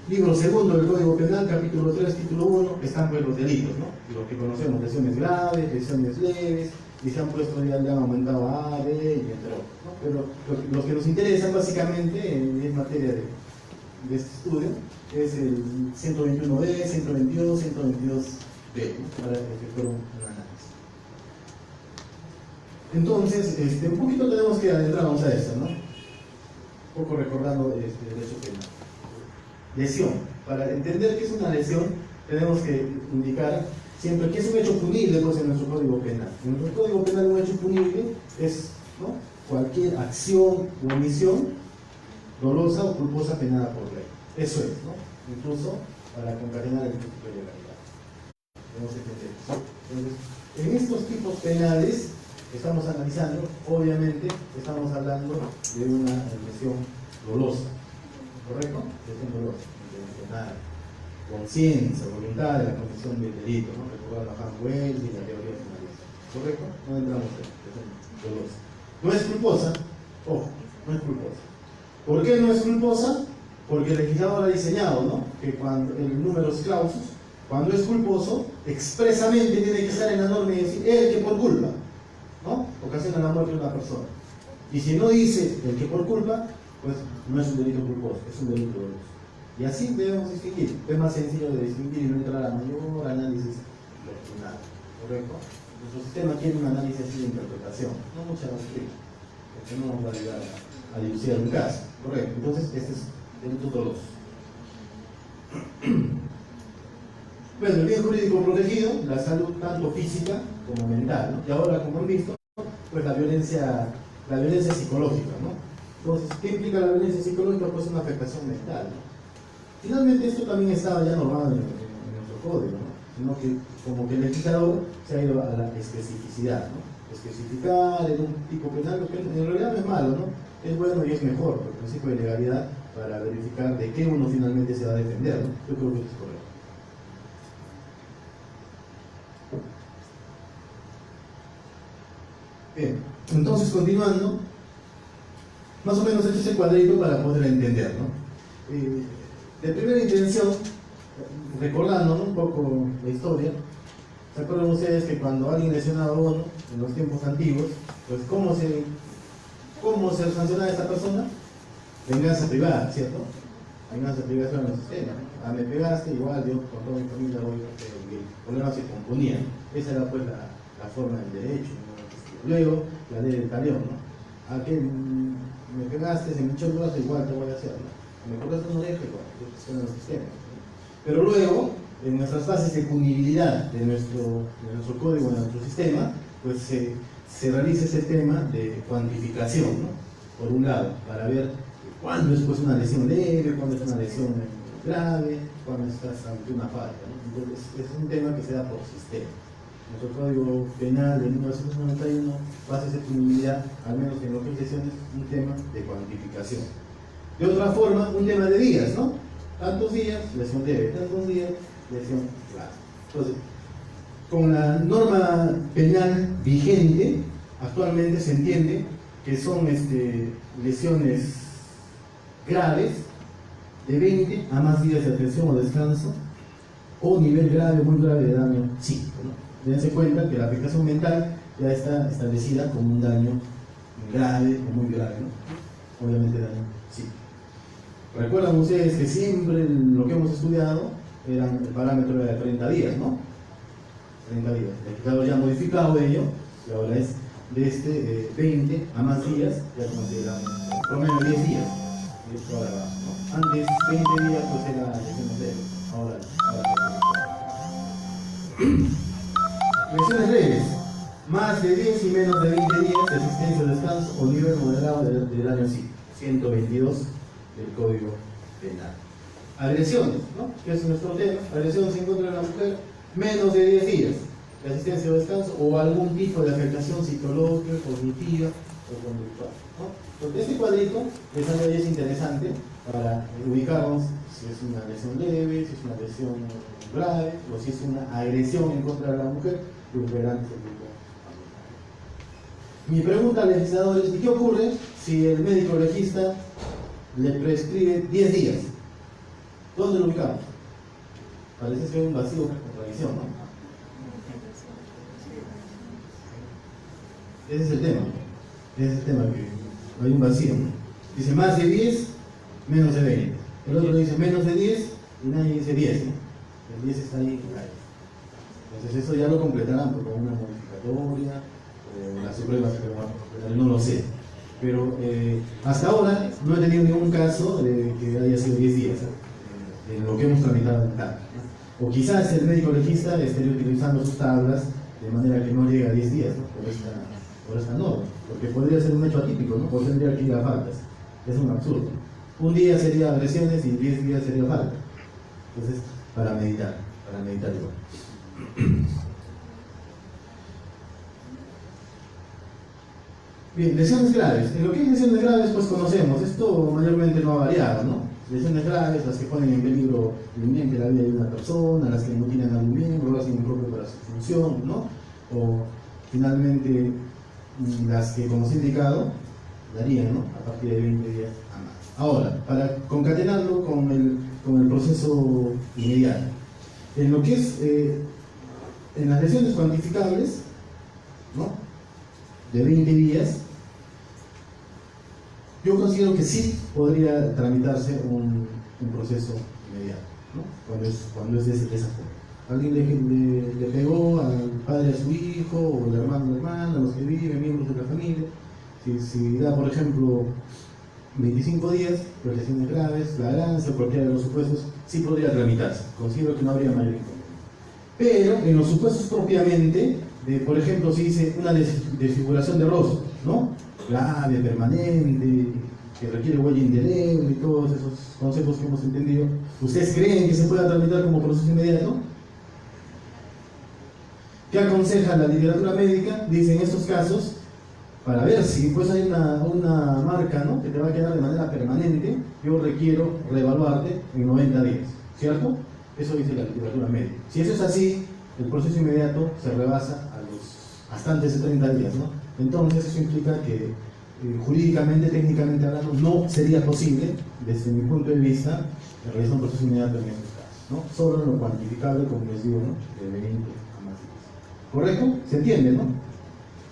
libro segundo del Código Penal, capítulo 3, título 1, están pues los delitos, ¿no? Los que conocemos, lesiones graves, lesiones leves, y se han puesto, ya le han aumentado a A, B, y entre otros, ¿no? Pero los que nos interesan básicamente en materia de este estudio es el 121B, 122, 122B, ¿no? Para efectuar un análisis. Entonces, un poquito tenemos que adentrarnos a esto, ¿no? Un poco recordando el derecho penal. Lesión. Para entender qué es una lesión, tenemos que indicar siempre que es un hecho punible, pues, en nuestro Código Penal. En nuestro Código Penal un hecho punible es, ¿no?, cualquier acción u omisión dolosa o culposa penada por ley. Eso es, ¿no? Incluso para concatenar el principio de legalidad. Debemos entender eso. Entonces, en estos tipos penales que estamos analizando, obviamente estamos hablando de una lesión dolosa, ¿correcto? Lesión dolosa, intencional, conciencia, voluntad de la comisión del delito, ¿no? Recordar a Hans Wells y la teoría finalista, ¿correcto? No entramos en lesión dolosa. No es culposa, ojo, no es culposa. ¿Por qué no es culposa? Porque el legislador ha diseñado, ¿no?, que cuando el numerus clausus, cuando es culposo, expresamente tiene que estar en la norma y decir el que por culpa, ¿no?, ocasiona la muerte de una persona. Y si no dice el que por culpa, pues no es un delito culposo, es un delito doloso. Y así debemos distinguir. Es más sencillo de distinguir y no entrar a mayor análisis doctrinal, ¿correcto? Nuestro sistema quiere un análisis así de interpretación, no mucha doctrina, porque no nos va a ayudar a dilucidar un caso, ¿correcto? Entonces, este es delito doloso. Bueno, el bien jurídico protegido, la salud tanto física como mental, ¿no? Y ahora, como han visto, pues la violencia psicológica, ¿no? Entonces, ¿qué implica la violencia psicológica? Pues una afectación mental, ¿no? Finalmente, esto también estaba ya normado en nuestro código, ¿no? Sino que como que el legislador se ha ido a la especificidad, ¿no? Especificar en un tipo penal, lo que en realidad no es malo, ¿no? Es bueno y es mejor, por el principio de legalidad, para verificar de qué uno finalmente se va a defender, ¿no? Yo creo que esto es correcto. Bien, entonces continuando, más o menos este es el cuadrito para poder entender, ¿no? De primera intención, recordando, ¿no?, un poco la historia, ¿se acuerdan ustedes que cuando alguien lesionaba a uno en los tiempos antiguos, pues ¿cómo se sancionaba a esta persona? Venganza privada, ¿cierto? Venganza privada en el sistema. Ah, me pegaste, igual yo con toda mi familia voy a hacer el problema se componía. Esa era pues la forma del derecho, ¿no? Luego, la ley del talión, ¿no? A que me pegaste, se me echó el brazo, igual te voy a hacer, ¿no? Me cortaste una oreja, igual, eso en los sistemas, ¿no? Pero luego, en nuestras fases de punibilidad de nuestro código, de nuestro sistema, pues se realiza ese tema de cuantificación, ¿no? Por un lado, para ver cuándo es pues una lesión leve, cuándo es una lesión grave, cuando estás ante una falta, ¿no? Entonces, es un tema que se da por sistema. Nuestro Código Penal de 1991 basa esa punibilidad, al menos en lo que es lesiones, un tema de cuantificación. De otra forma, un tema de días, ¿no? Tantos días, lesión leve, tantos días, lesión grave. Entonces, con la norma penal vigente, actualmente se entiende que son lesiones graves de 20 a más días de atención o descanso, o nivel grave, muy grave de daño psíquico, ¿no? Dense cuenta que la afectación mental ya está establecida como un daño grave o muy grave, ¿no? Obviamente daño psíquico. Recuerdan ustedes que siempre lo que hemos estudiado el parámetro era de 30 días, ¿no? 30 días. El legislador ya ha modificado ello y ahora es de 20 a más días, ya consideramos promedio de 10 días. Y esto ahora va, ¿no? Antes 20 días pues era lesiones leves, ahora lesiones leves, más de 10 y menos de 20 días de asistencia o descanso o nivel moderado del daño psíquico, 122 del Código Penal. Agresiones, ¿no? Que es nuestro tema. Agresiones en contra de la mujer, menos de 10 días de asistencia o descanso o algún tipo de afectación psicológica, cognitiva o conductual, ¿no? Entonces, este cuadrito es interesante para ubicarnos si es una lesión leve, si es una lesión grave o si es una agresión en contra de la mujer de un integrante del grupo familiar. Mi pregunta al legislador es: ¿qué ocurre si el médico legista le prescribe 10 días? ¿Dónde lo ubicamos? Parece que hay un vacío, una contradicción, ¿no? Ese es el tema. Ese es el tema, que hay un vacío, ¿no? Dice más de 10, menos de 20. El otro dice menos de 10 y nadie dice 10, ¿no? El 10 está ahí. Entonces eso ya lo completarán con una modificatoria, la Suprema, no lo sé. Pero hasta ahora no he tenido ningún caso de que haya sido 10 días, ¿no? En lo que hemos tramitado en TAP, ¿no? O quizás el médico legista esté utilizando sus tablas de manera que no llegue a 10 días, ¿no? por esta norma, porque podría ser un hecho atípico, ¿no? O tendría que ir a faltas. Es un absurdo. Un día sería agresiones y 10 días sería falta. Entonces, para meditar igual. Bien, lesiones graves. En lo que es lesiones graves, pues conocemos, esto mayormente no ha variado, ¿no? Lesiones graves, las que ponen en peligro inminente la vida de una persona, las que mutilan algún miembro, lo hacen impropio para su función, ¿no? O finalmente las que, como se ha indicado, darían, ¿no? A partir de 20 días a más. Ahora, para concatenarlo con el proceso inmediato, en lo que es en las lesiones cuantificables, ¿no? De 20 días, yo considero que sí podría tramitarse un proceso inmediato, ¿no? Cuando es de esa forma. Alguien le pegó al padre a su hijo, o al hermano a la hermana, a los que viven, miembros de la familia. Si da, por ejemplo, 25 días, pues lesiones graves, flagrancia, cualquiera de los supuestos, sí podría tramitarse. Considero que no habría mayor inconveniente. Pero en los supuestos propiamente, por ejemplo, si dice una desfiguración de rostro, ¿no? Grave, permanente, que requiere huella indeleble y todos esos conceptos que hemos entendido, ¿ustedes creen que se pueda tramitar como proceso inmediato? ¿Qué aconseja la literatura médica? Dice en estos casos, para ver si pues hay una marca, ¿no? Que te va a quedar de manera permanente, yo requiero reevaluarte en 90 días, ¿cierto? Eso dice la literatura médica. Si eso es así, el proceso inmediato se rebasa hasta antes de 30 días, ¿no? Entonces eso implica que jurídicamente, técnicamente hablando, no sería posible, desde mi punto de vista, realizar un proceso inmediato en estos casos, ¿no? Solo en lo cuantificable, como les digo, ¿no? De 20 a más días. ¿Correcto? ¿Se entiende, no?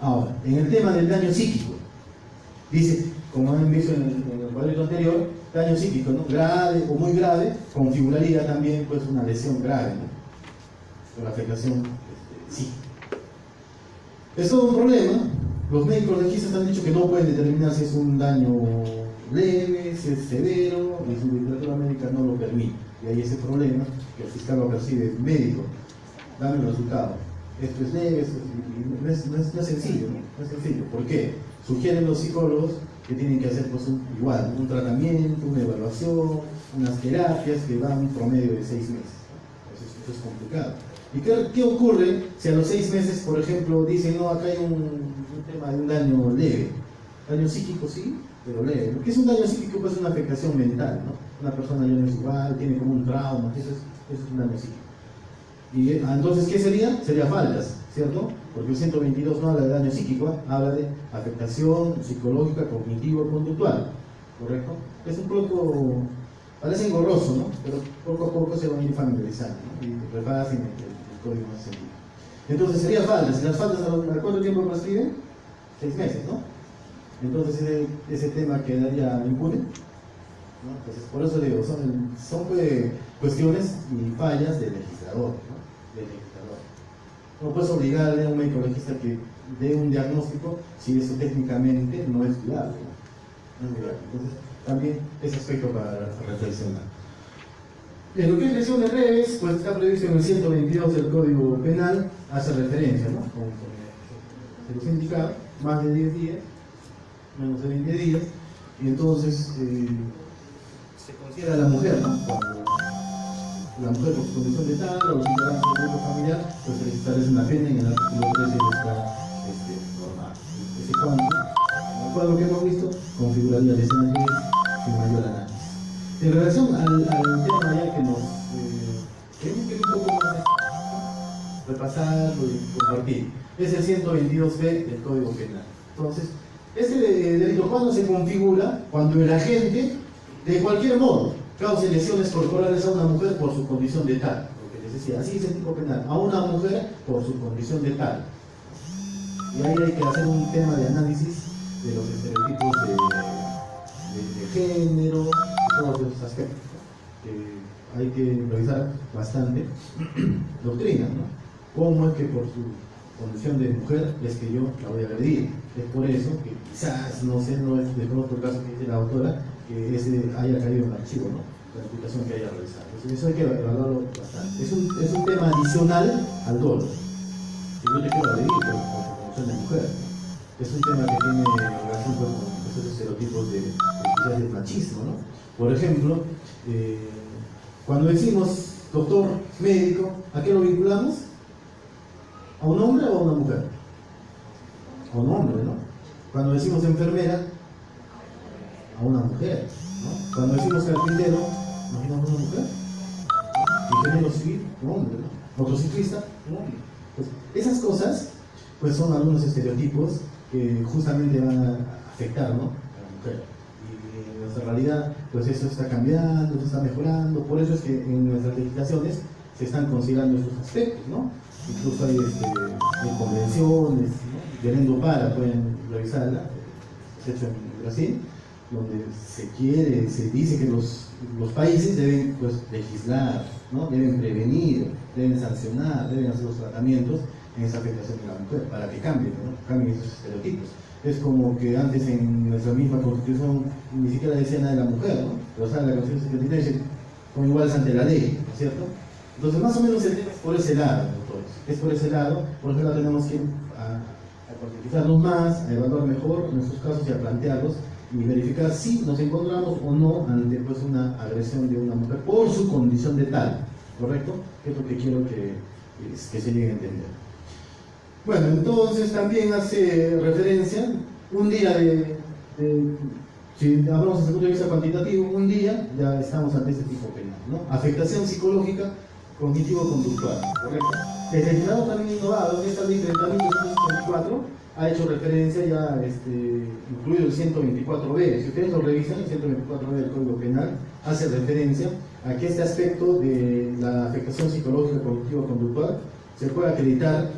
Ahora, en el tema del daño psíquico, dice, como han visto en el cuadrito anterior, daño psíquico, ¿no? Grave o muy grave, configuraría también pues una lesión grave, ¿no? Por afectación psíquica. Es todo un problema. Los médicos legistas han dicho que no pueden determinar si es un daño leve, si es severo, y su literatura médica no lo permite. Y hay ese problema que el fiscal lo percibe médico. Dame el resultado. Esto es leve, esto es... No es sencillo, ¿no? No es sencillo. ¿Por qué? Sugieren los psicólogos que tienen que hacer pues igual, un tratamiento, una evaluación, unas terapias que van un promedio de 6 meses, ¿no? Eso es complicado. ¿Y qué ocurre si a los 6 meses, por ejemplo, dicen, no, acá hay un tema de un daño leve? Daño psíquico sí, pero leve. Lo que es un daño psíquico pues es una afectación mental, ¿no? Una persona ya no es igual, tiene como un trauma, eso es un daño psíquico. Y entonces, ¿qué sería? Sería faltas, ¿cierto? Porque el 122 no habla de daño psíquico, habla de afectación psicológica, cognitivo-conductual, ¿correcto? Es un poco, parece engorroso, ¿no? Pero poco a poco se van a ir familiarizando, ¿no? Y repasen el código en ese sentido. Entonces sería faltas, y las faltas ¿a cuánto tiempo prescriben? 6 meses, ¿no? Entonces ese tema quedaría impune, ¿no? Entonces por eso digo, son cuestiones y fallas del legislador, ¿no? Del legislador. No puedes obligarle a un médico legista que dé un diagnóstico si eso técnicamente no es viable, ¿no? No es viable. Entonces también ese aspecto para reflexionar. En lo que es lesiones leves, pues está previsto en el 122 del Código Penal, hace referencia, ¿no? Como se los indicaba, más de 10 días, menos de 20 días, y entonces se considera a la mujer, ¿no? Cuando la mujer por su condición de tal o los integrantes del grupo familiar, pues se les establece una pena y en el artículo 13 está normal. Ese cuanto, de acuerdo a lo que hemos visto, configuraría lesiones leves sin mayor análisis. En relación al tema ya que nos queremos que un poco más repasarlo y compartir, es el 122b del Código Penal. Entonces, este delito cuando se configura cuando el agente de cualquier modo cause lesiones corporales a una mujer por su condición de tal, porque les decía, así es el tipo penal, a una mujer por su condición de tal. Y ahí hay que hacer un tema de análisis de los estereotipos de género, de todos esos aspectos, ¿no? Que hay que revisar bastante doctrina, ¿no? ¿Cómo es que por su condición de mujer es que yo la voy a agredir? Es por eso que quizás, no sé, no es de pronto el caso que dice la autora, que ese haya caído en el archivo, ¿no? La imputación que haya realizado. Entonces, eso hay que evaluarlo bastante. Es un tema adicional al dolo. Que yo te quiero agredir por tu condición de mujer, ¿no? Es un tema que tiene relación con esos estereotipos de machismo, ¿no? Por ejemplo, cuando decimos doctor, médico, ¿a qué lo vinculamos? ¿A un hombre o a una mujer? A un hombre, ¿no? Cuando decimos enfermera, a una mujer, ¿no? Cuando decimos carpintero, ¿imaginamos una mujer? Ingeniero civil, un hombre, ¿no? Motociclista, un hombre. Pues, esas cosas, pues son algunos estereotipos que justamente van a afectar, ¿no? A la mujer. Y en nuestra realidad, pues eso está cambiando, se está mejorando, por eso es que en nuestras legislaciones se están considerando estos aspectos, ¿no? Incluso hay convenciones, ¿no? Queriendo pueden revisarla, se ha hecho en Brasil, donde se dice que los países deben pues legislar, ¿no? Deben prevenir, deben sancionar, deben hacer los tratamientos en esa afectación de la mujer para que cambien, ¿no? Cambien esos estereotipos. Es como que antes en nuestra misma constitución ni siquiera decía nada de la mujer, ¿no? Pero sale la constitución 73 dice, son iguales ante la ley, ¿no es cierto? Entonces más o menos el tema es por ese lado, doctores. Es por ese lado, por eso tenemos que a cuantificarnos más, a evaluar mejor nuestros casos y a plantearlos y verificar si nos encontramos o no ante pues una agresión de una mujer por su condición de tal, ¿correcto? Que es lo que quiero que se llegue a entender. Bueno, entonces también hace referencia un día si hablamos desde el punto de vista cuantitativo, un día ya estamos ante este tipo penal, ¿no? Afectación psicológica cognitivo-conductual, ¿correcto? El legislador también innovado en esta ley 30.264 ha hecho referencia ya, incluido el 124b. Si ustedes lo revisan, el 124b del Código Penal hace referencia a que este aspecto de la afectación psicológica cognitivo-conductual se puede acreditar,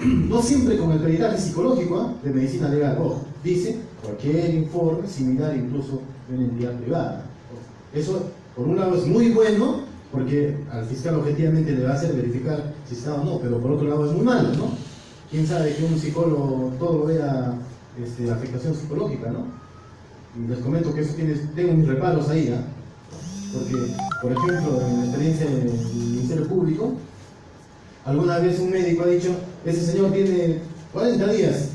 no siempre con el peritaje psicológico de medicina legal, ojo, dice cualquier informe similar incluso de una entidad privada. Eso, por un lado, es muy bueno, porque al fiscal objetivamente le va a hacer verificar si está o no, pero por otro lado es muy malo, ¿no? ¿Quién sabe que un psicólogo todo lo vea afectación psicológica, ¿no? Y les comento que eso tengo mis reparos ahí, ¿eh? Porque, por ejemplo, en la experiencia del Ministerio Público, alguna vez un médico ha dicho, ese señor tiene 40 días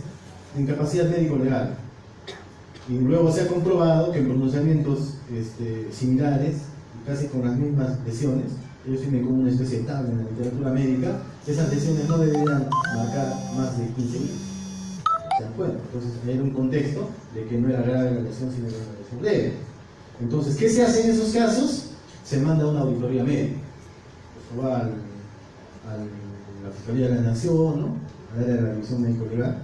de incapacidad médico legal. Y luego se ha comprobado que en pronunciamientos similares, casi con las mismas lesiones, ellos tienen como una especie de tabla en la literatura médica, esas lesiones no deberían marcar más de 15 días. ¿Se dan cuenta? Entonces, era un contexto de que no era grave la lesión, sino que era una lesión leve. Entonces, ¿qué se hace en esos casos? Se manda una auditoría médica. Eso va a la Fiscalía de la Nación, ¿no? Al área de la Revisión Médico-Legal,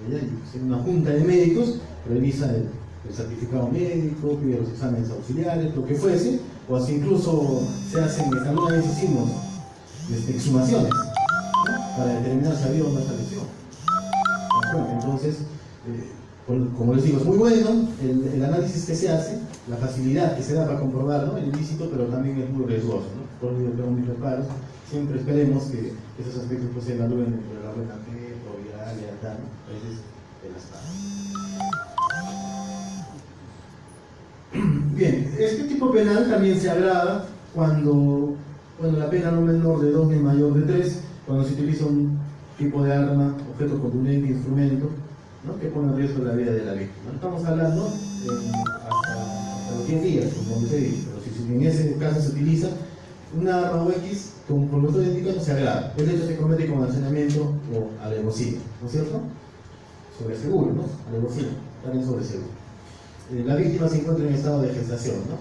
y una junta de médicos revisa el certificado médico, pide los exámenes auxiliares, lo que fuese, o así incluso se hacen, alguna vez hicimos exhumaciones, ¿no? Para determinar si había o no esa lesión. Bueno, entonces, como les digo, es muy bueno el análisis que se hace, la facilidad que se da para comprobar, ¿no?, el ilícito, pero también es muy riesgoso, ¿no? Por ello tengo mis reparos. Siempre esperemos que esos aspectos pues, se evalúen entre la buena fe, probidad, lealtad, ¿no?, a veces de las partes. Bien, este tipo penal también se agrava cuando, bueno, la pena no menor de 2 ni mayor de 3, cuando se utiliza un tipo de arma, objeto contundente, instrumento, ¿no?, que pone en riesgo la vida de la víctima. No estamos hablando hasta los 10 días, como se dice, pero si en ese caso se utiliza una arma o X, como por lo que estoy indicando, se agrava. El hecho se comete con allanamiento o alevosía, ¿no es cierto? Sobre seguro, ¿no? Alevosía, también sobre seguro. La víctima se encuentra en estado de gestación, ¿no?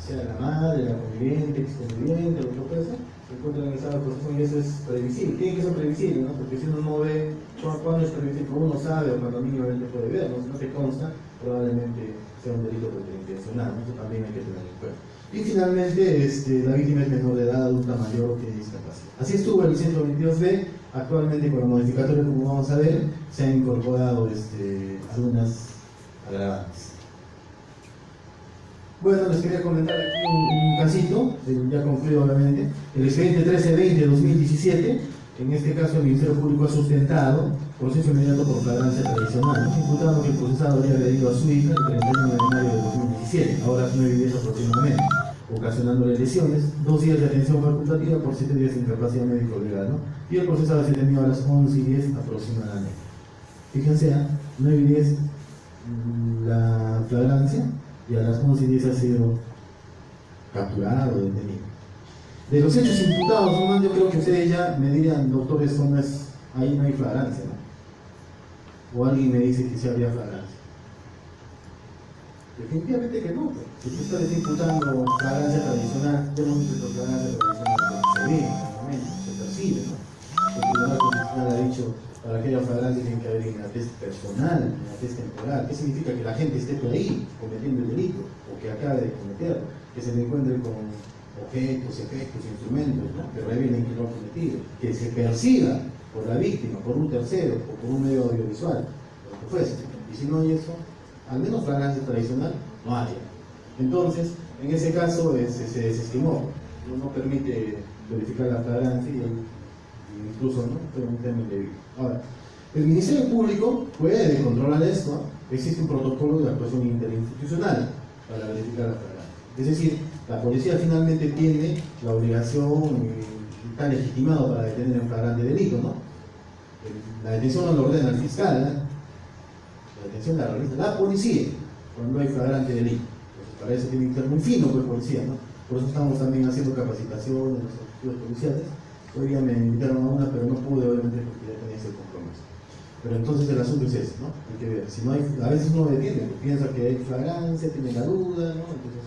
Sea la madre, la conviviente, exconviviente, lo que fuese, se encuentra en estado de gestación y eso es previsible. Tiene que ser previsible, ¿no? Porque si uno no ve cuándo es previsible, como uno sabe o cuando mínimamente puede ver, ¿no? Si no te consta, probablemente sea un delito preterintencional, ¿no? Eso también hay que tener en cuenta. Y finalmente, la víctima es menor de edad, adulta mayor que discapacidad. Así estuvo el 122B. Actualmente, con la modificatoria, como vamos a ver, se han incorporado algunas agravantes. Bueno, les quería comentar aquí un casito, ya concluido obviamente. El expediente 1320-2017, en este caso el Ministerio Público ha sustentado proceso inmediato por flagrancia tradicional, ¿no? Imputando que el procesado habría agredido a su hija el 31 de mayo de 2017, ahora 9 días aproximadamente, ocasionándole lesiones, 2 días de atención facultativa por 7 días de incapacidad médico-legal, ¿no? Y el procesado es detenido a las 11:10 aproximadamente. Fíjense, 9:10 la flagrancia y a las 11:10 ha sido capturado o detenido. De los hechos imputados, nomás yo creo que ustedes ya me dirían, doctor, esto no es, ahí no hay flagrancia, ¿no? O alguien me dice que sí habría flagrancia. Definitivamente que no, pues. Si tú estás imputando flagrancia tradicional, yo no digo flagrancia tradicional, se ve en el momento, se percibe, ¿no? El Tribunal Constitucional ha dicho, para que haya flagrancia tiene que haber inatez personal, inatez temporal. ¿Qué significa? Que la gente esté por ahí cometiendo el delito, o que acabe de cometerlo, que se le encuentre con objetos, efectos, instrumentos, ¿no?, que revelen que lo ha cometido, que se persiga por la víctima, por un tercero o por un medio audiovisual, lo que fuese. Y si no hay eso, al menos flagrancia tradicional no hay. Entonces, en ese caso se desestimó, no permite verificar la flagrancia y incluso no fue un tema indebido. Ahora, el Ministerio Público puede controlar esto, ¿no? Existe un protocolo de actuación interinstitucional para verificar la flagrancia. Es decir, la policía finalmente tiene la obligación y está legitimado para detener un flagrante delito, ¿no? La detención no lo ordena el fiscal, ¿no? La detención la realiza la policía cuando hay flagrante delito. Entonces, para eso tiene que ser muy fino con el policía, ¿no? Por eso estamos también haciendo capacitación en los estudios policiales. Hoy día me invitaron a una, pero no pude, obviamente, porque ya tenía ese compromiso. Pero entonces el asunto es ese, ¿no? Hay que ver. Si no hay, a veces uno detiene, porque piensa que hay flagrancia, tiene la duda, ¿no? Entonces,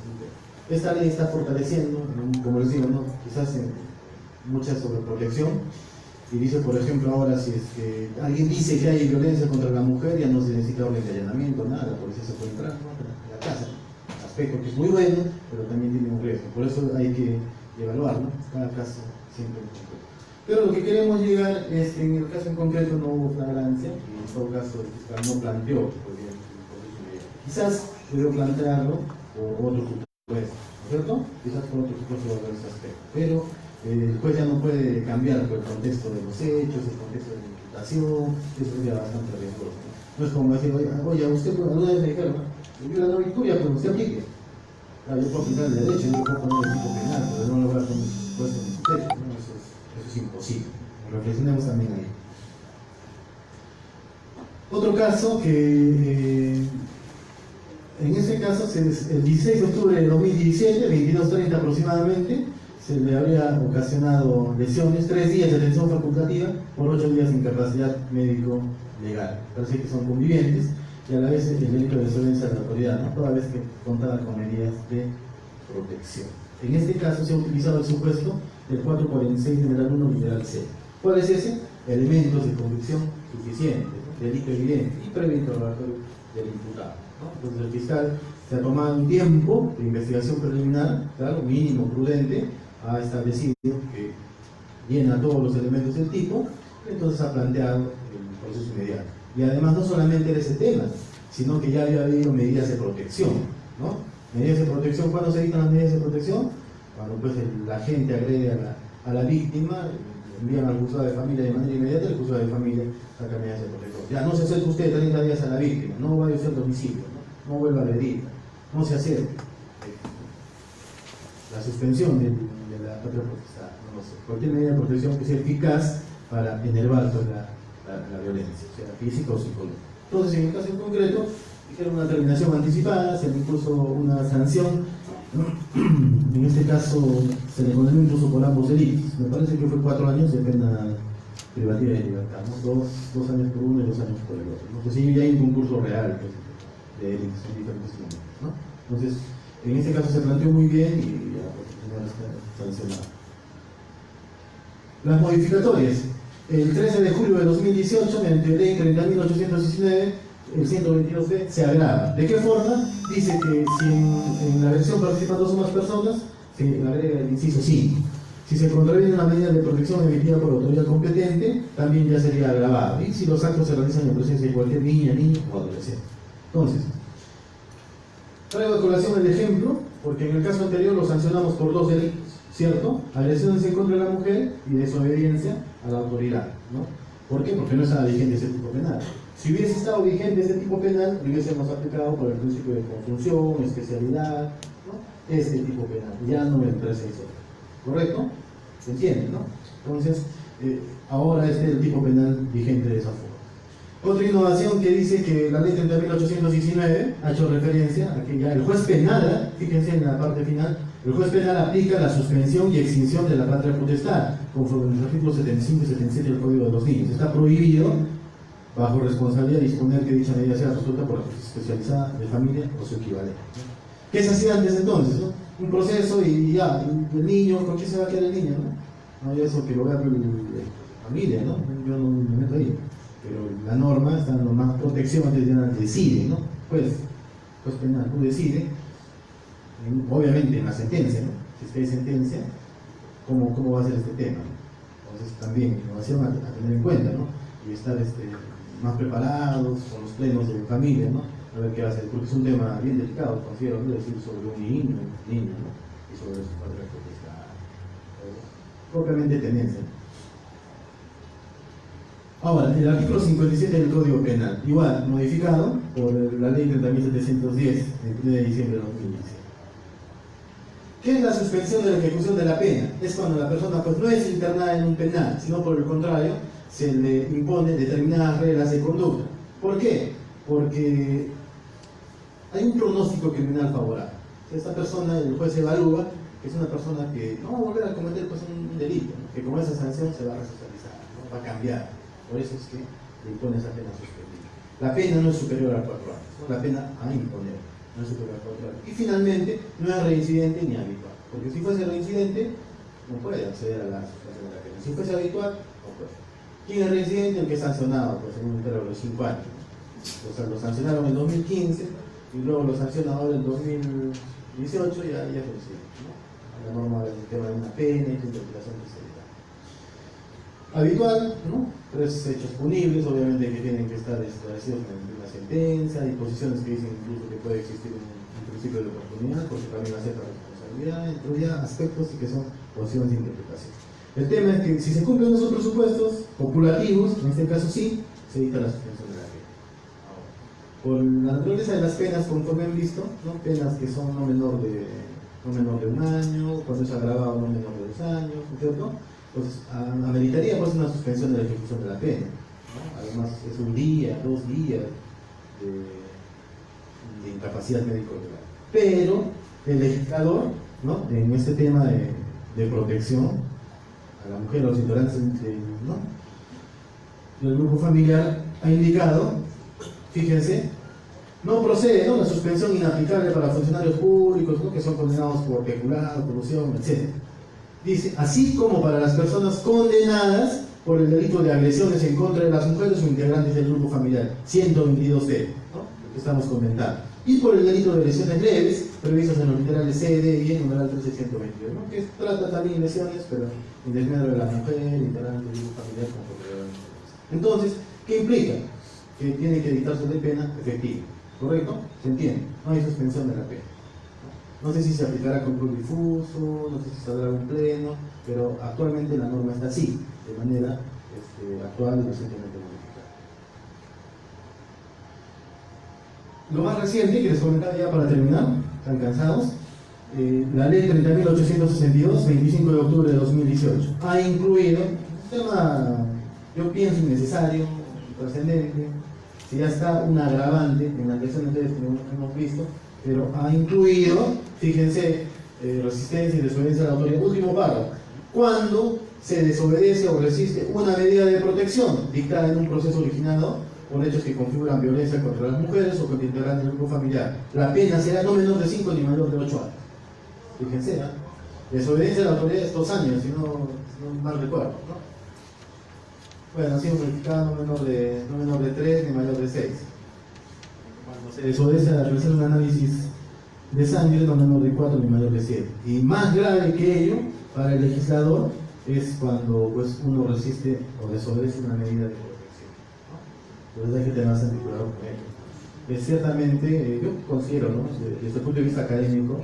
esta ley está fortaleciendo, como les digo, ¿no?, quizás en mucha sobreprotección. Y dice, por ejemplo, ahora si es que alguien dice que hay violencia contra la mujer, ya no se necesita orden de allanamiento, nada, la policía se puede entrar, ¿no?, a la casa. Aspecto que es muy bueno, pero también tiene un riesgo. Por eso hay que evaluar, ¿no?, cada caso siempre en concreto. Pero lo que queremos llegar es que en el caso en concreto no hubo flagrancia, y en todo caso el fiscal no planteó que podría ser un proceso inmediato. Quizás debió plantearlo por otro supuesto, ¿no es cierto? Quizás por otro supuesto de ese aspecto. Pero el juez ya no puede cambiar por el contexto de los hechos, el contexto de la imputación, eso sería bastante riesgoso, ¿no? No es como decir, oye, usted alguna vez me dijeron, yo la no victoria, pues usted aplique. Claro, yo puedo aplicar el derecho, yo puedo poner el tipo penal, pero no lo voy a poner supuesto en sus hechos, ¿no? Eso es imposible. Reflexionemos también ahí. Otro caso que En ese caso, el 16 de octubre de 2017, 22:30 aproximadamente, se le habría ocasionado lesiones, 3 días de atención facultativa por 8 días de incapacidad médico-legal. Parece que son convivientes y a la vez el delito de desobediencia de la autoridad, ¿no? Toda vez que contaba con medidas de protección. En este caso se ha utilizado el supuesto del 446 numeral 1 literal C. ¿Cuál es ese? Elementos de convicción suficientes, ¿no? Delito evidente y previo interrogatorio del imputado, ¿no? Entonces el fiscal se ha tomado un tiempo de investigación preliminar, claro, mínimo, prudente, ha establecido que llena todos los elementos del tipo, entonces ha planteado el proceso inmediato. Y además no solamente era ese tema, sino que ya había habido medidas de protección, ¿no? Medidas de protección, ¿cuándo se dictan las medidas de protección? Cuando pues la agente agrede a la víctima, envían al juzgado de familia de manera inmediata, el juzgado de familia saca medidas de protección. Ya no se acerque usted 30 días a la víctima, no vaya usted al domicilio, no vuelva a agredir, no se acerque. La suspensión de la patria potestad, no sé, cualquier medida de protección que sea eficaz para enervar pues, la violencia, sea física o psicológica. Entonces, en el caso en concreto, dijeron una terminación anticipada, se le impuso una sanción, ¿no? En este caso se le condenó incluso por ambos delitos, me parece que fue 4 años de pena privativa de libertad, ¿no? 2 años por uno y 2 años por el otro, ¿no? Entonces ya hay un concurso real pues, de delitos en diferentes momentos, ¿no? Entonces, en este caso se planteó muy bien y ya pues, está sancionado. Las modificatorias. El 13 de julio de 2018, mediante ley 30.819, el 122b se agrava. ¿De qué forma? Dice que si en la versión participan 2 o más personas, se agrega el inciso 5. Si se contraviene una medida de protección emitida por autoridad competente, también ya sería agravado. Y si los actos se realizan en presencia de cualquier niña, niño o adolescente. Entonces, traigo a colación el ejemplo, porque en el caso anterior lo sancionamos por 2 delitos, ¿cierto? Agresiones en contra de la mujer y desobediencia a la autoridad, ¿no? ¿Por qué? Porque no estaba vigente ese tipo penal. Si hubiese estado vigente ese tipo penal, lo hubiésemos aplicado por el principio de conjunción, especialidad, ¿no? Este tipo penal, ya no el 368. ¿Correcto? ¿Se entiende, no? Entonces, ahora este es el tipo penal vigente de esa forma. Otra innovación que dice que la ley 30.819 ha hecho referencia a que ya el juez penal, fíjense en la parte final, el juez penal aplica la suspensión y extinción de la patria potestad, conforme los artículos 75 y 77 del Código de los Niños. Está prohibido, bajo responsabilidad, disponer que dicha medida sea resuelta por la justicia especializada de familia o su equivalente. ¿Qué se hacía antes entonces, no? Un proceso y ya, el niño, ¿con qué se va a quedar el niño, no? No, eso que lo vea la familia, ¿no? Yo no me meto ahí. Pero la norma está dando más protección, antes ya decide, ¿no? Pues penal, tú decides, obviamente en la sentencia, ¿no? Si es que hay sentencia, ¿cómo va a ser este tema? Entonces también innovación a tener en cuenta, ¿no? Y estar más preparados con los plenos de familia, ¿no? A ver qué va a hacer, porque es un tema bien delicado, considero, ¿no? Decir sobre un niño, ¿no? Y sobre su patria potestad, propiamente tenencia. Ahora, el artículo 57 del Código Penal, igual, modificado por la ley 30.710, del 1 de diciembre de 2017. ¿Qué es la suspensión de la ejecución de la pena? Es cuando la persona pues, no es internada en un penal, sino por el contrario, se le impone determinadas reglas de conducta. ¿Por qué? Porque hay un pronóstico criminal favorable. Esta persona, el juez evalúa que es una persona que no va a volver a cometer pues, un delito, ¿no? Que con esa sanción se va a resocializar, ¿no? Va a cambiar. Por eso es que le impone esa pena suspendida. La pena no es superior a 4 años, ¿no? La pena a imponer no es superior a 4 años. Y finalmente, no es reincidente ni habitual. Porque si fuese reincidente, no puede acceder a la suspensión de la pena. Si fuese habitual, no puede. ¿Quién es reincidente? El que es sancionado, pues en un intervalo de los 5 años. O sea, lo sancionaron en 2015 y luego lo sancionan ahora en 2018 y ya es reincidente, ¿no? La norma del tema de una pena y su interpretación que se le da. Habitual, ¿no? 3 hechos punibles, obviamente que tienen que estar establecidos en una sentencia, hay posiciones que dicen incluso que puede existir un principio de oportunidad, porque también acepta responsabilidad, incluye aspectos que son posiciones de interpretación. El tema es que si se cumplen esos presupuestos copulativos, en este caso sí, se evita la suspensión de la pena. Ahora, por la naturaleza de las penas, conforme han visto, ¿no? Penas que son no menor de 1 año, cuando es agravado no menor de 2 años, ¿no es cierto? Entonces, ameritaría pues una suspensión de la ejecución de la pena, ¿no? Además, es 1 día, 2 días de incapacidad médico-legal. Pero el legislador, ¿no?, en este tema de protección a la mujer, a los integrantes, ¿no?, del grupo familiar, ha indicado, fíjense, no procede, ¿no?, la suspensión inaplicable para funcionarios públicos, ¿no?, que son condenados por peculado, corrupción, etc. Dice, así como para las personas condenadas por el delito de agresiones en contra de las mujeres o integrantes del grupo familiar, 122D, ¿no?, lo que estamos comentando, y por el delito de lesiones leves, previstos en los literales C, D y en numeral 1322, ¿no?, que trata también lesiones, pero en desmedro de la mujer, integrante del grupo familiar, con propiedad. Entonces, ¿qué implica? Que tiene que dictarse de pena efectiva, ¿correcto? ¿Se entiende? No hay suspensión de la pena. No sé si se aplicará control difuso, no sé si saldrá un pleno, pero actualmente la norma está así, de manera actual y recientemente modificada. Lo más reciente que les comentaba ya para terminar, están cansados, la ley 30.862, 25 de octubre de 2018, ha incluido un tema, yo pienso, innecesario, trascendente, si ya está un agravante en la lesiones que hemos visto, pero ha incluido, fíjense, resistencia y desobediencia a la autoridad. Último párrafo. Cuando se desobedece o resiste una medida de protección dictada en un proceso originado por hechos que configuran violencia contra las mujeres o contra integrantes del grupo familiar, la pena será no menor de 5 ni mayor de 8 años. Fíjense, ¿eh? Desobediencia a la autoridad es 2 años, si no mal recuerdo, ¿no? Bueno, ha sido modificado no menor de 3 ni mayor de 6. Cuando se desobedece a realizar un análisis de sangre, no menor de 4 ni mayor de 7. Y más grave que ello, para el legislador, es cuando pues, uno resiste o desobedece una medida de protección, ¿no? Entonces hay que tener bastante cuidado con ello. Ciertamente, yo considero, ¿no?, desde el punto de vista académico,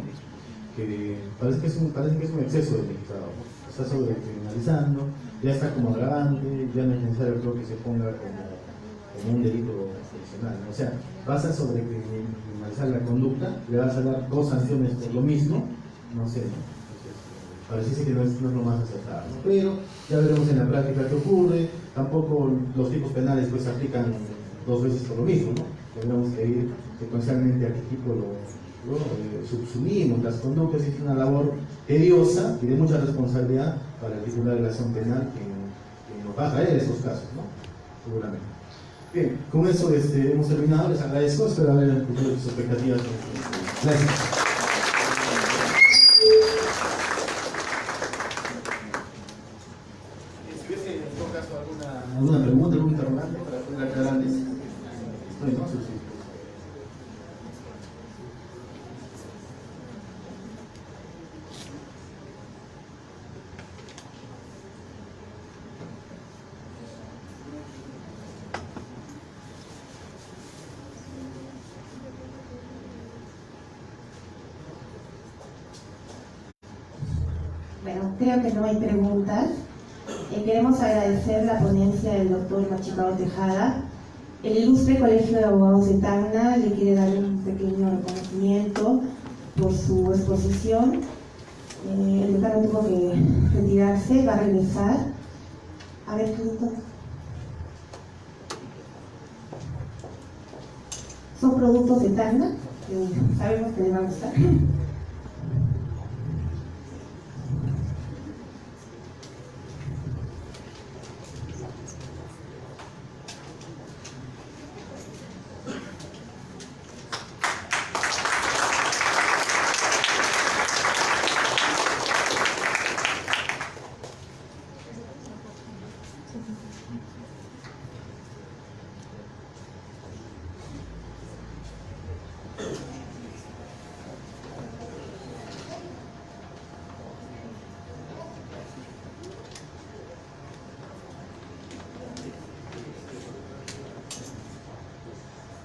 que parece que es un exceso del legislador, ¿no? Está sobrecriminalizando, ya está como agravante, ya no es necesario, creo, que se ponga como un delito adicional, ¿no? O sea, vas a sobrecriminalizar la conducta, le vas a dar 2 sanciones por lo mismo, no sé, ¿no? Entonces, parece que no es lo más acertado, ¿no? Pero ya veremos en la práctica qué ocurre. Tampoco los tipos penales pues se aplican 2 veces por lo mismo, ¿no? Tendremos que ir secuencialmente a qué tipo lo subsumimos las conductas. Es una labor tediosa y de mucha responsabilidad para el titular de la acción penal que nos va a traer esos casos, ¿no? Seguramente. Bien, con eso hemos terminado. Les agradezco, espero haber cumplido sus expectativas. Gracias. Si hubiese en todo caso alguna pregunta, algún interrogante para poder aclararles, estoy, ¿no? Sí. Bueno, creo que no hay preguntas. Queremos agradecer la ponencia del doctor Machicado Tejada. El ilustre Colegio de Abogados de Tacna le quiere dar un pequeño reconocimiento por su exposición. El decano tuvo que retirarse, va a regresar. A ver, doctor. Son productos de Tacna, que sabemos que le van a gustar.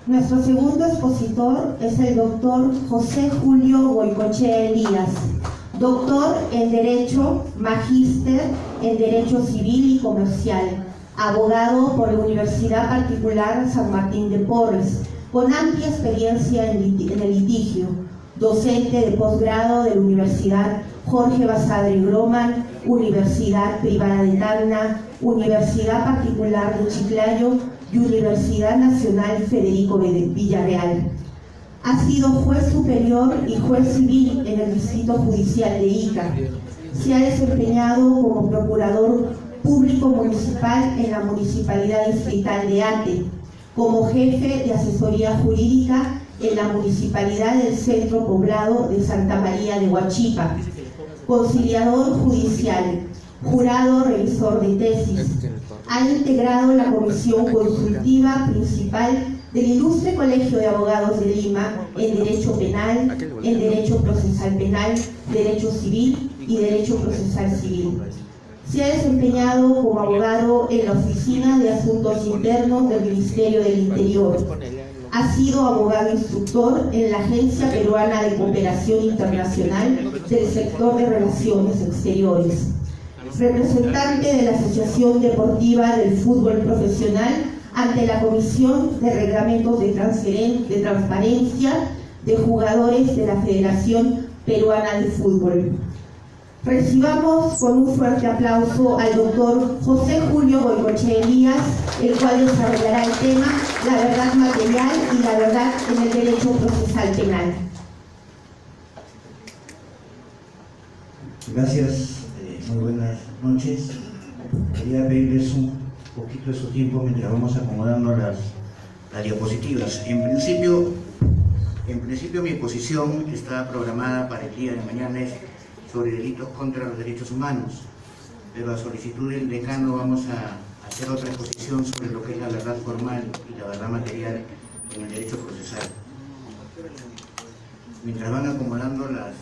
Nuestro segundo expositor es el doctor José Julio Goicoechea Elías, doctor en Derecho, magíster en Derecho Civil y Comercial, abogado por la Universidad Particular San Martín de Porres, con amplia experiencia en el litigio, docente de posgrado de la Universidad Jorge Basadre Groman, Universidad Privada de Tacna, Universidad Particular de Chiclayo y Universidad Nacional Federico Villarreal. Ha sido juez superior y juez civil en el Distrito Judicial de Ica. Se ha desempeñado como procurador público municipal en la Municipalidad Distrital de Ate, como jefe de asesoría jurídica en la Municipalidad del Centro Poblado de Santa María de Huachipa, conciliador judicial, jurado revisor de tesis. Ha integrado la Comisión Consultiva Principal del Ilustre Colegio de Abogados de Lima en Derecho Penal, en Derecho Procesal Penal, Derecho Civil y Derecho Procesal Civil. Se ha desempeñado como abogado en la Oficina de Asuntos Internos del Ministerio del Interior. Ha sido abogado instructor en la Agencia Peruana de Cooperación Internacional del Sector de Relaciones Exteriores. Representante de la Asociación Deportiva del Fútbol Profesional ante la Comisión de Reglamentos de Transparencia de Jugadores de la Federación Peruana de Fútbol. Recibamos con un fuerte aplauso al doctor José Julio Goicoechea Elías, el cual desarrollará el tema La verdad material y la verdad en el derecho procesal penal. Gracias, muy buenas noches. Quería pedirles un poquito de su tiempo mientras vamos acomodando las diapositivas. En principio mi exposición está programada para el día de mañana sobre delitos contra los derechos humanos, pero a solicitud del decano vamos a hacer otra exposición sobre lo que es la verdad formal y la verdad material en el derecho procesal. Mientras van acomodando las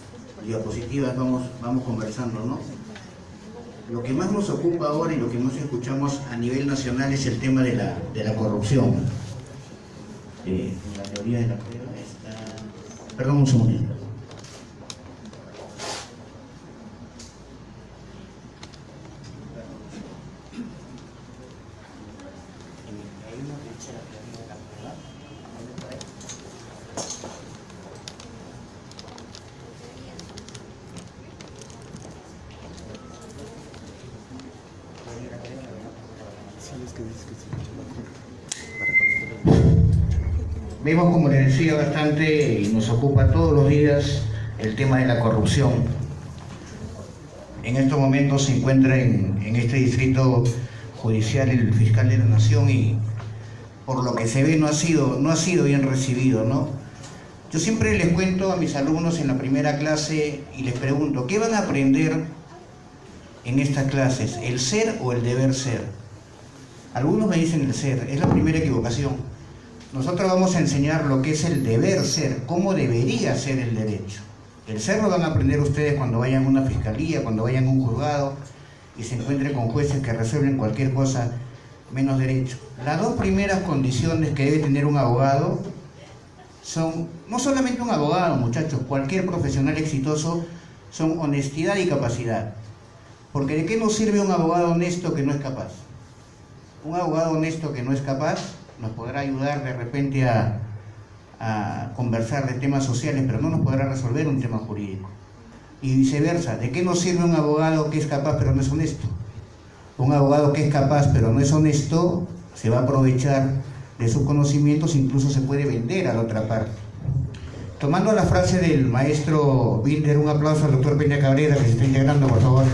diapositivas vamos conversando, ¿no? Lo que más nos ocupa ahora y lo que más escuchamos a nivel nacional es el tema de la corrupción. La teoría de la prueba está... Perdón un segundito. Vemos, como les decía, bastante y nos ocupa todos los días el tema de la corrupción. En estos momentos se encuentra en este distrito judicial el fiscal de la Nación y por lo que se ve no ha sido bien recibido, ¿no? Yo siempre les cuento a mis alumnos en la primera clase y les pregunto, ¿qué van a aprender en estas clases? ¿El ser o el deber ser? Algunos me dicen el ser, es la primera equivocación. Nosotros vamos a enseñar lo que es el deber ser, cómo debería ser el derecho. El ser lo van a aprender ustedes cuando vayan a una fiscalía, cuando vayan a un juzgado y se encuentren con jueces que resuelven cualquier cosa menos derecho. Las dos primeras condiciones que debe tener un abogado son, no solamente un abogado, muchachos, cualquier profesional exitoso, son honestidad y capacidad. Porque ¿de qué nos sirve un abogado honesto que no es capaz? Un abogado honesto que no es capaz nos podrá ayudar de repente a conversar de temas sociales, pero no nos podrá resolver un tema jurídico. Y viceversa, ¿de qué nos sirve un abogado que es capaz pero no es honesto? Un abogado que es capaz pero no es honesto se va a aprovechar de sus conocimientos, incluso se puede vender a la otra parte. Tomando la frase del maestro Binder, un aplauso al doctor Peña Cabrera que se está integrando, por favor.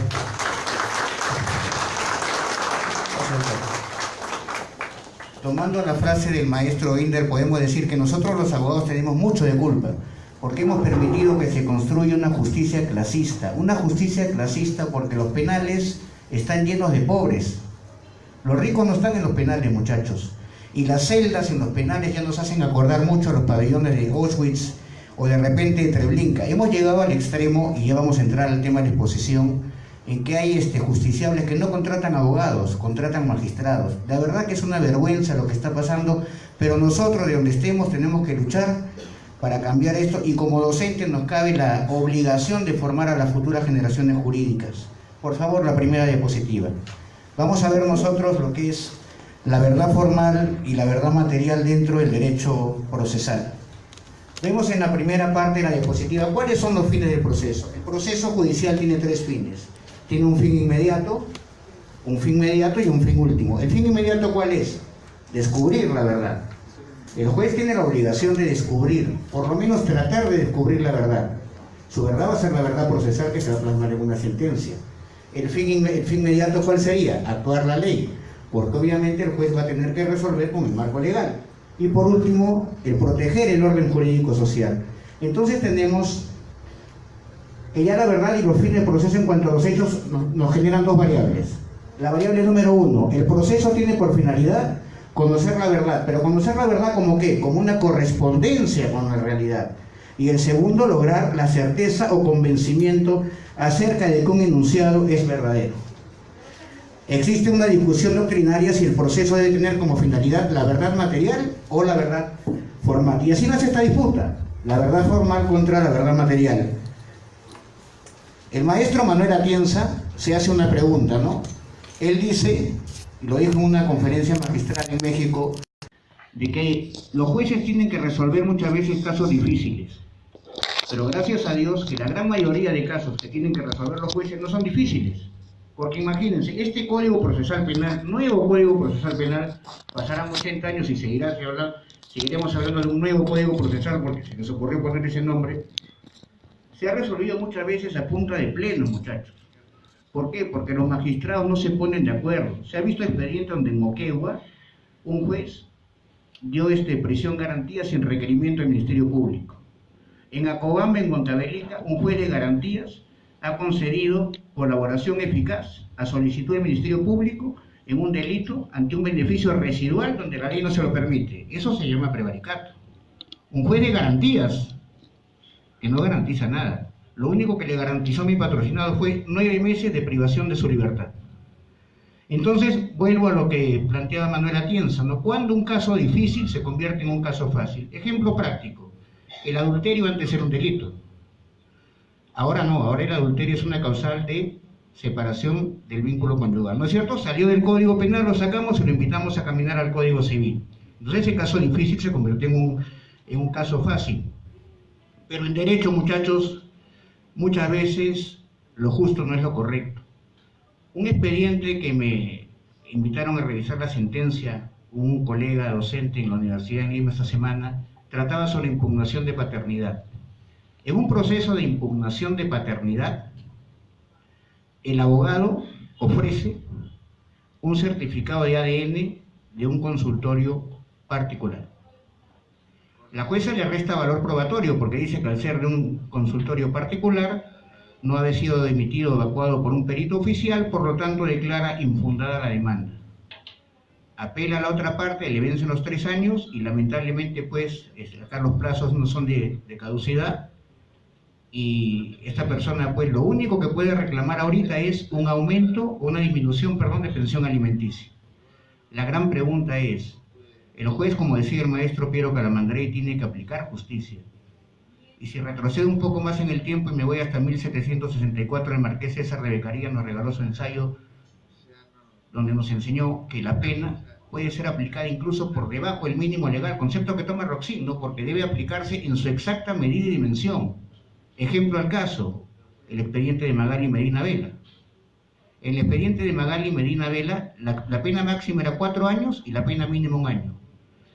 Tomando la frase del maestro Binder, podemos decir que nosotros los abogados tenemos mucho de culpa, porque hemos permitido que se construya una justicia clasista porque los penales están llenos de pobres. Los ricos no están en los penales, muchachos, y las celdas en los penales ya nos hacen acordar mucho a los pabellones de Auschwitz o de repente de Treblinka. Hemos llegado al extremo, y ya vamos a entrar al tema de la exposición, en que hay justiciables que no contratan abogados, contratan magistrados. La verdad que es una vergüenza lo que está pasando, pero nosotros de donde estemos tenemos que luchar para cambiar esto, y como docentes nos cabe la obligación de formar a las futuras generaciones jurídicas. Por favor, la primera diapositiva. Vamos a ver nosotros lo que es la verdad formal y la verdad material dentro del derecho procesal. Vemos en la primera parte de la diapositiva cuáles son los fines del proceso. El proceso judicial tiene tres fines. Tiene un fin inmediato y un fin último. ¿El fin inmediato cuál es? Descubrir la verdad. El juez tiene la obligación de descubrir, por lo menos tratar de descubrir la verdad. Su verdad va a ser la verdad procesal que se va a plasmar en una sentencia. El fin inmediato, ¿cuál sería? Actuar la ley, porque obviamente el juez va a tener que resolver con el marco legal. Y por último, el proteger el orden jurídico social. Entonces tenemos que ya la verdad y los fines del proceso en cuanto a los hechos nos generan dos variables. La variable número 1, el proceso tiene por finalidad conocer la verdad, pero conocer la verdad como ¿qué? Como una correspondencia con la realidad. Y el segundo, lograr la certeza o convencimiento acerca de que un enunciado es verdadero. Existe una discusión doctrinaria si el proceso debe tener como finalidad la verdad material o la verdad formal. Y así nace esta disputa, la verdad formal contra la verdad material. El maestro Manuel Atienza se hace una pregunta, ¿no? Él dice, lo dijo en una conferencia magistral en México, de que los jueces tienen que resolver muchas veces casos difíciles. Pero gracias a Dios que la gran mayoría de casos que tienen que resolver los jueces no son difíciles. Porque imagínense, este Código Procesal Penal, nuevo Código Procesal Penal, pasarán 80 años y seguiremos hablando de un nuevo Código Procesal porque se les ocurrió poner ese nombre. Se ha resolvido muchas veces a punta de pleno, muchachos. ¿Por qué? Porque los magistrados no se ponen de acuerdo. Se ha visto expediente donde en Moquegua un juez dio prisión garantía sin requerimiento del Ministerio Público. En Acobamba, en Montevideo, un juez de garantías ha concedido colaboración eficaz a solicitud del Ministerio Público en un delito ante un beneficio residual donde la ley no se lo permite. Eso se llama prevaricato. Un juez de garantías que no garantiza nada. Lo único que le garantizó a mi patrocinado fue 9 meses de privación de su libertad. Entonces, vuelvo a lo que planteaba Manuel Atienza, ¿no? ¿Cuándo un caso difícil se convierte en un caso fácil? Ejemplo práctico. El adulterio antes era un delito. Ahora no, ahora el adulterio es una causal de separación del vínculo conyugal. ¿No es cierto? Salió del Código Penal, lo sacamos y lo invitamos a caminar al Código Civil. Entonces ese caso difícil se convirtió en un caso fácil. Pero en derecho, muchachos, muchas veces lo justo no es lo correcto. Un expediente que me invitaron a revisar la sentencia, un colega docente en la Universidad de Lima esta semana, trataba sobre impugnación de paternidad. En un proceso de impugnación de paternidad, el abogado ofrece un certificado de ADN de un consultorio particular. La jueza le resta valor probatorio porque dice que al ser de un consultorio particular no ha sido emitido o evacuado por un perito oficial, por lo tanto declara infundada la demanda. Apela a la otra parte, le vencen los 3 años y lamentablemente pues acá los plazos no son de caducidad y esta persona pues lo único que puede reclamar ahorita es un aumento o una disminución, de pensión alimenticia. La gran pregunta es, el juez, como decía el maestro Piero Calamandrei, tiene que aplicar justicia. Y si retrocedo un poco más en el tiempo y me voy hasta 1764, el marqués César de Beccaria nos regaló su ensayo donde nos enseñó que la pena puede ser aplicada incluso por debajo del mínimo legal, concepto que toma Roxin, ¿no? Porque debe aplicarse en su exacta medida y dimensión. Ejemplo al caso, el expediente de Magali Medina Vela. En el expediente de Magali Medina Vela, la pena máxima era 4 años y la pena mínima 1 año.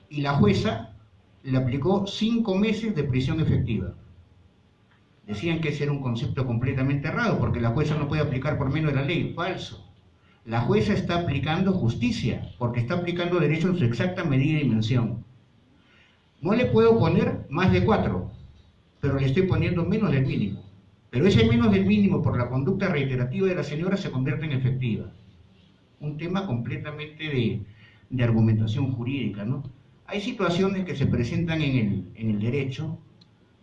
Y la jueza le aplicó 5 meses de prisión efectiva. Decían que ese era un concepto completamente errado, porque la jueza no puede aplicar por menos de la ley. Falso. La jueza está aplicando justicia, porque está aplicando derecho en su exacta medida y dimensión. No le puedo poner más de 4, pero le estoy poniendo menos del mínimo. Pero ese menos del mínimo, por la conducta reiterativa de la señora, se convierte en efectiva. Un tema completamente de argumentación jurídica, ¿no? Hay situaciones que se presentan en el derecho,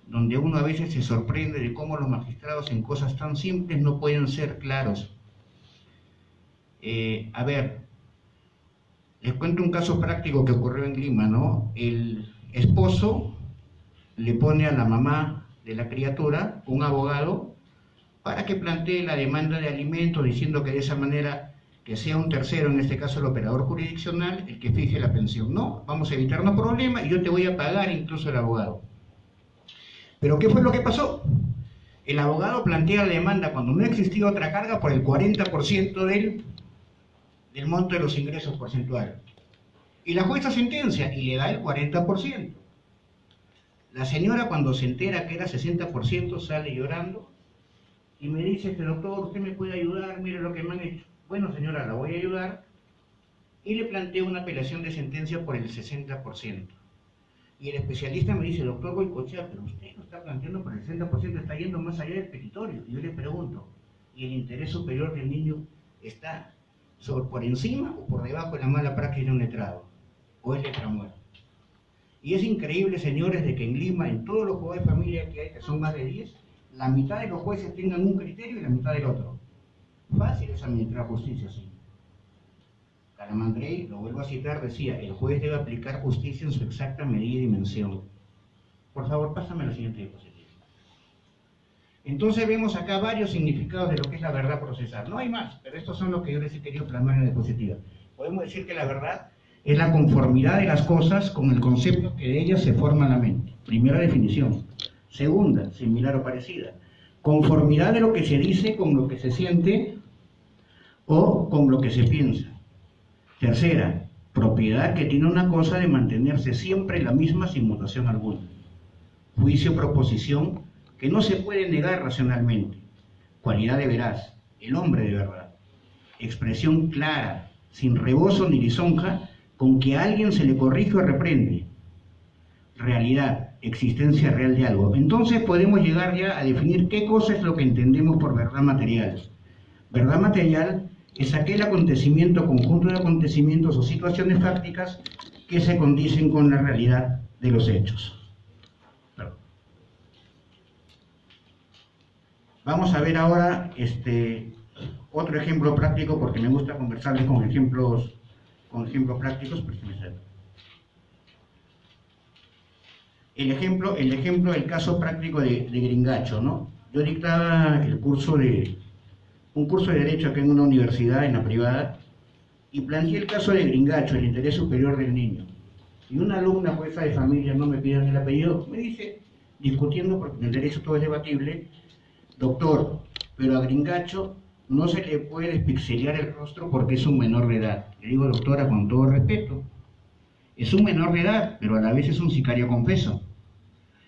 donde uno a veces se sorprende de cómo los magistrados en cosas tan simples no pueden ser claros. A ver, les cuento un caso práctico que ocurrió en Lima, ¿no? El esposo le pone a la mamá de la criatura un abogado para que plantee la demanda de alimentos, diciendo que de esa manera que sea un tercero, en este caso el operador jurisdiccional, el que fije la pensión. No, vamos a evitarnos problemas y yo te voy a pagar incluso el abogado. Pero ¿qué fue lo que pasó? El abogado plantea la demanda cuando no existía otra carga por el 40% del monto de los ingresos porcentuales. Y la jueza sentencia y le da el 40%. La señora, cuando se entera que era 60%, sale llorando y me dice: doctor, ¿usted me puede ayudar? Mire lo que me han hecho. Bueno, señora, la voy a ayudar. Y le planteo una apelación de sentencia por el 60%. Y el especialista me dice: doctor Goicoechea, pero usted no está planteando por el 60%, está yendo más allá del petitorio. Y yo le pregunto: ¿y el interés superior del niño está por encima o por debajo de la mala práctica de un letrado? ¿O es letra muerta? Y es increíble, señores, de que en Lima, en todos los jueces de familia que hay, que son más de 10, la mitad de los jueces tengan un criterio y la mitad del otro. Fácil es administrar justicia, sí. Calamandrei, lo vuelvo a citar, decía: el juez debe aplicar justicia en su exacta medida y dimensión. Por favor, pásame la siguiente diapositiva. Entonces vemos acá varios significados de lo que es la verdad procesal. No hay más, pero estos son los que yo les he querido plasmar en la diapositiva. Podemos decir que la verdad es la conformidad de las cosas con el concepto que de ellas se forma en la mente. Primera definición. Segunda, similar o parecida. Conformidad de lo que se dice con lo que se siente o con lo que se piensa. Tercera, propiedad que tiene una cosa de mantenerse siempre la misma sin mutación alguna. Juicio o proposición que no se puede negar racionalmente. Cualidad de veraz, el hombre de verdad. Expresión clara, sin rebozo ni lisonja, con que a alguien se le corrige o reprende. Realidad, existencia real de algo. Entonces podemos llegar ya a definir qué cosa es lo que entendemos por verdad material. Verdad material es aquel acontecimiento, conjunto de acontecimientos o situaciones fácticas que se condicen con la realidad de los hechos. Vamos a ver ahora otro ejemplo práctico, porque me gusta conversarles con ejemplos prácticos. El caso práctico de Gringacho, ¿no? Yo dictaba un curso de Derecho acá en una universidad, en la privada, y planteé el caso de Gringacho, el interés superior del niño. Y una alumna, jueza de familia, no me pidan el apellido, me dice, discutiendo, porque en el derecho todo es debatible: doctor, pero a Gringacho no se le puede pixelear el rostro porque es un menor de edad. Le digo: doctora, con todo respeto, es un menor de edad, pero a la vez es un sicario confeso.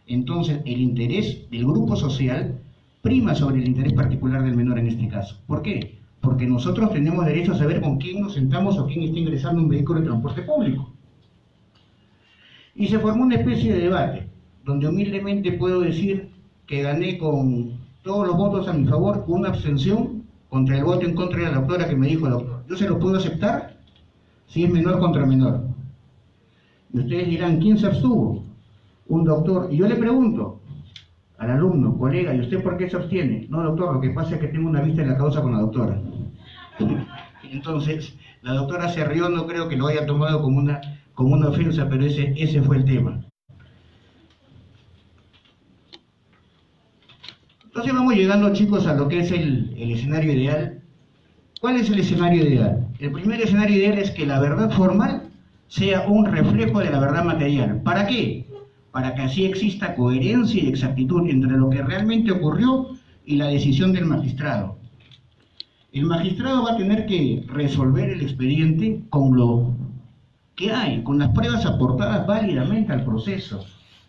Entonces, el interés del grupo social prima sobre el interés particular del menor en este caso. ¿Por qué? Porque nosotros tenemos derecho a saber con quién nos sentamos o quién está ingresando a un vehículo de transporte público. Y se formó una especie de debate, donde humildemente puedo decir que gané con todos los votos a mi favor, una abstención contra el voto en contra de la doctora, que me dijo: doctor, ¿yo se lo puedo aceptar si es menor contra menor? Y ustedes dirán: ¿quién se abstuvo? Un doctor. Y yo le pregunto al alumno: colega, ¿y usted por qué se abstiene? No, doctor, lo que pasa es que tengo una vista en la causa con la doctora. Entonces, la doctora se rió, no creo que lo haya tomado como una ofensa, pero ese fue el tema. Entonces vamos llegando, chicos, a lo que es el escenario ideal. ¿Cuál es el escenario ideal? El primer escenario ideal es que la verdad formal sea un reflejo de la verdad material. ¿Para qué? Para que así exista coherencia y exactitud entre lo que realmente ocurrió y la decisión del magistrado. El magistrado va a tener que resolver el expediente con lo que hay, con las pruebas aportadas válidamente al proceso.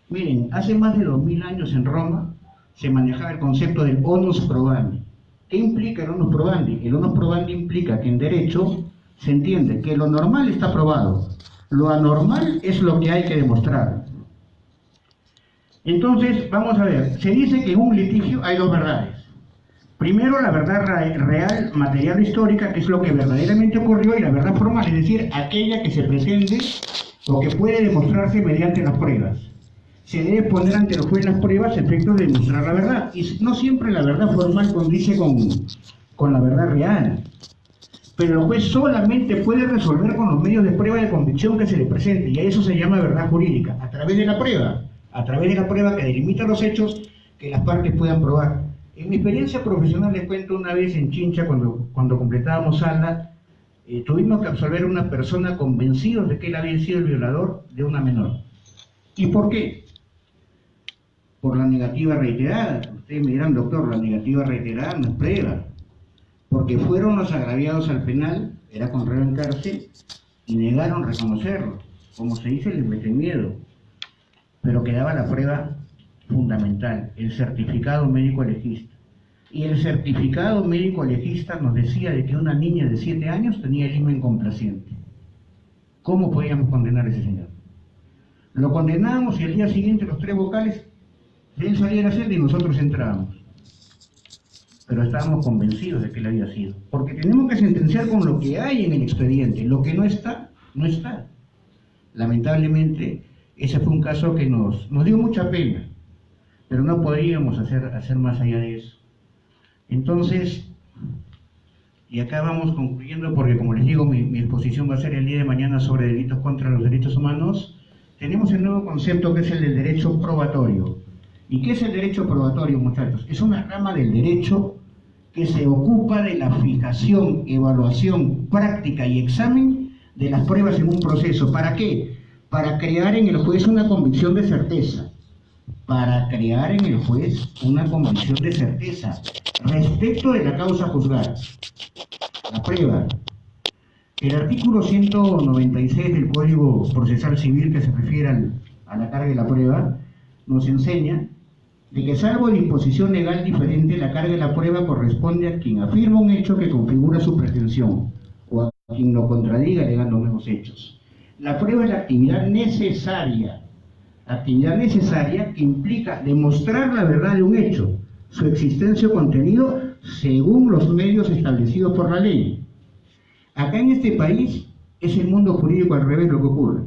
Miren, hace más de 2000 años en Roma se manejaba el concepto del onus probandi. ¿Qué implica el onus probandi? El onus probandi implica que en derecho se entiende que lo normal está probado, lo anormal es lo que hay que demostrar. Entonces, vamos a ver, se dice que en un litigio hay dos verdades. Primero, la verdad real, material o histórica, que es lo que verdaderamente ocurrió, y la verdad formal, es decir, aquella que se pretende o que puede demostrarse mediante las pruebas. Se debe poner ante el juez las pruebas a efectos de demostrar la verdad, y no siempre la verdad formal condice con la verdad real. Pero el juez solamente puede resolver con los medios de prueba de convicción que se le presente, y a eso se llama verdad jurídica, a través de la prueba que delimita los hechos que las partes puedan probar. En mi experiencia profesional, les cuento, una vez en Chincha, cuando completábamos sala, tuvimos que absolver a una persona convencidos de que él había sido el violador de una menor. ¿Y por qué? Por la negativa reiterada. Ustedes me dirán: doctor, la negativa reiterada no es prueba, porque fueron los agraviados al penal, era con reo en cárcel, y negaron reconocerlo. Como se dice, les meten miedo. Pero quedaba la prueba fundamental, el certificado médico legista. Y el certificado médico legista nos decía de que una niña de 7 años tenía el himen complaciente. ¿Cómo podíamos condenar a ese señor? Lo condenábamos y al día siguiente los 3 vocales, él salía a la celda y nosotros entrábamos. Pero estábamos convencidos de que él había sido. Porque tenemos que sentenciar con lo que hay en el expediente. Lo que no está, no está. Lamentablemente, ese fue un caso que nos dio mucha pena. Pero no podíamos hacer más allá de eso. Entonces, y acá vamos concluyendo porque, como les digo, mi exposición va a ser el día de mañana sobre delitos contra los derechos humanos. Tenemos el nuevo concepto que es el del derecho probatorio. ¿Y qué es el derecho probatorio, muchachos? Es una rama del derecho que se ocupa de la fijación, evaluación, práctica y examen de las pruebas en un proceso. ¿Para qué? Para crear en el juez una convicción de certeza. Para crear en el juez una convicción de certeza respecto de la causa a juzgar. La prueba. El artículo 196 del Código Procesal Civil, que se refiere a la carga de la prueba, nos enseña de que, salvo disposición legal diferente, la carga de la prueba corresponde a quien afirma un hecho que configura su pretensión o a quien lo contradiga alegando nuevos hechos. La prueba es la actividad necesaria que implica demostrar la verdad de un hecho, su existencia o contenido según los medios establecidos por la ley. Acá en este país es el mundo jurídico al revés lo que ocurre.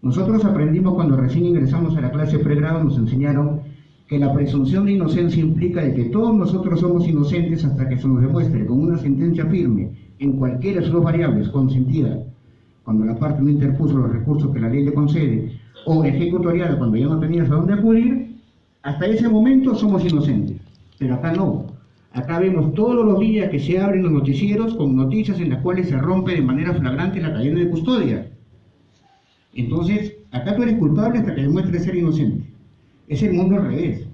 Nosotros aprendimos cuando recién ingresamos a la clase pregrado, nos enseñaron que la presunción de inocencia implica de que todos nosotros somos inocentes hasta que se nos demuestre con una sentencia firme en cualquiera de sus 2 variables, consentida cuando la parte no interpuso los recursos que la ley le concede, o ejecutoriada cuando ya no tenías a dónde acudir. Hasta ese momento somos inocentes, pero acá no. Acá vemos todos los días que se abren los noticieros con noticias en las cuales se rompe de manera flagrante la cadena de custodia. Entonces, acá tú eres culpable hasta que demuestres ser inocente. Es el mundo al revés.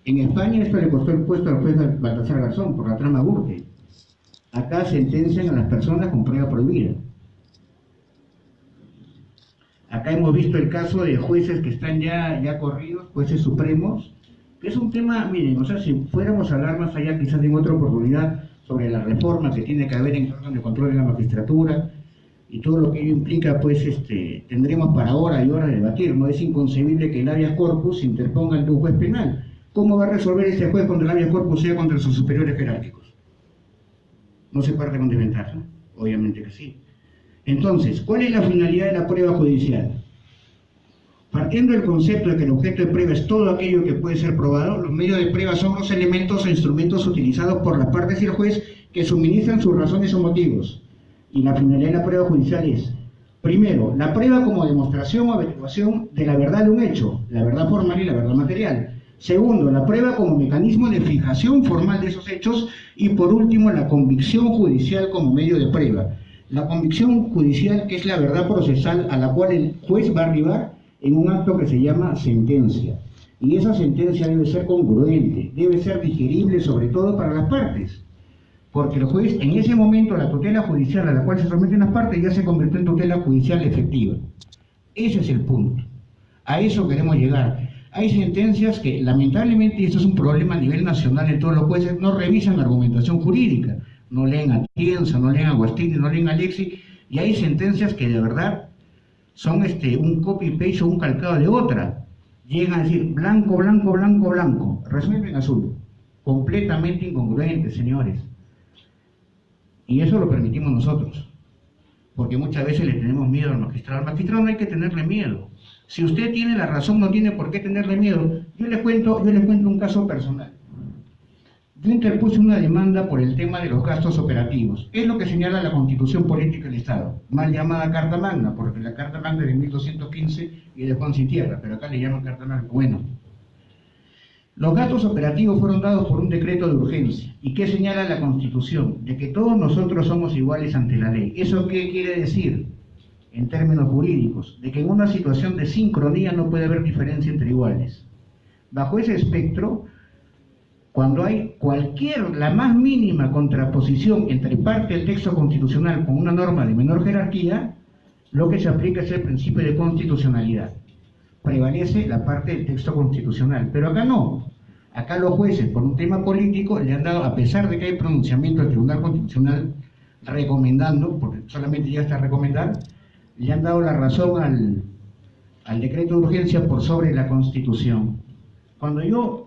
En España esto le costó el puesto al juez Baltasar Garzón por la trama Gürtel. Acá sentencian a las personas con prueba prohibida. Acá hemos visto el caso de jueces que están ya corridos, jueces supremos, que es un tema, miren, o sea, si fuéramos a hablar más allá, quizás en otra oportunidad, sobre la reforma que tiene que haber en el órgano de control de la magistratura, y todo lo que ello implica, pues tendremos para horas y horas de debatir. No es inconcebible que el habeas corpus se interponga ante un juez penal. ¿Cómo va a resolver este juez cuando el habeas corpus sea contra sus superiores jerárquicos? ¿No se parte con desventaja? Obviamente que sí. Entonces, ¿cuál es la finalidad de la prueba judicial? Partiendo del concepto de que el objeto de prueba es todo aquello que puede ser probado, los medios de prueba son los elementos o instrumentos utilizados por las partes y el juez que suministran sus razones o motivos. Y la finalidad de la prueba judicial es, primero, la prueba como demostración o averiguación de la verdad de un hecho, la verdad formal y la verdad material. Segundo, la prueba como mecanismo de fijación formal de esos hechos. Y por último, la convicción judicial como medio de prueba. La convicción judicial, que es la verdad procesal a la cual el juez va a arribar en un acto que se llama sentencia. Y esa sentencia debe ser congruente, debe ser digerible sobre todo para las partes. Porque el juez, en ese momento, la tutela judicial a la cual se someten las partes ya se convirtió en tutela judicial efectiva. Ese es el punto. A eso queremos llegar. Hay sentencias que, lamentablemente, y esto es un problema a nivel nacional en todos los jueces, no revisan la argumentación jurídica. No leen a Tienza, no leen a Guastini, no leen a Alexi, y hay sentencias que de verdad son un copy-paste o un calcado de otra. Llegan a decir blanco, blanco, blanco, blanco, resuelven azul. Completamente incongruente, señores. Y eso lo permitimos nosotros, porque muchas veces le tenemos miedo al magistrado. Al magistrado no hay que tenerle miedo. Si usted tiene la razón, no tiene por qué tenerle miedo. Yo les cuento un caso personal. Yo interpuse una demanda por el tema de los gastos operativos. Es lo que señala la Constitución Política del Estado, mal llamada Carta Magna, porque la Carta Magna es de 1215 y de Juan Sin Tierra, pero acá le llaman Carta Magna. Bueno, los gastos operativos fueron dados por un decreto de urgencia. ¿Y qué señala la Constitución? De que todos nosotros somos iguales ante la ley. ¿Eso qué quiere decir? En términos jurídicos, de que en una situación de sincronía no puede haber diferencia entre iguales. Bajo ese espectro, Cuando hay la más mínima contraposición entre parte del texto constitucional con una norma de menor jerarquía, lo que se aplica es el principio de constitucionalidad. Prevalece la parte del texto constitucional, pero acá no. Acá los jueces, por un tema político, le han dado, a pesar de que hay pronunciamiento del Tribunal Constitucional recomendando, porque solamente llega hasta recomendar, le han dado la razón al decreto de urgencia por sobre la Constitución. Cuando yo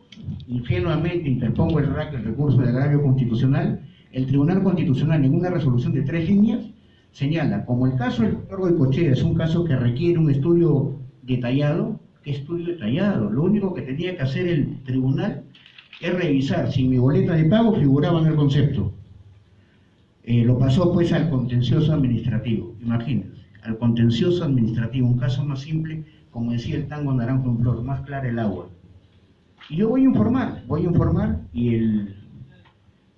ingenuamente interpongo el recurso de agravio constitucional, el Tribunal Constitucional en una resolución de 3 líneas señala, como el caso del doctor Goicoechea es un caso que requiere un estudio detallado, ¿qué estudio detallado? Lo único que tenía que hacer el tribunal es revisar si mi boleta de pago figuraba en el concepto. Lo pasó pues al contencioso administrativo, imagínense, al contencioso administrativo, un caso más simple, como decía el tango Naranjo en Flor, más clara el agua. Y yo voy a informar, y el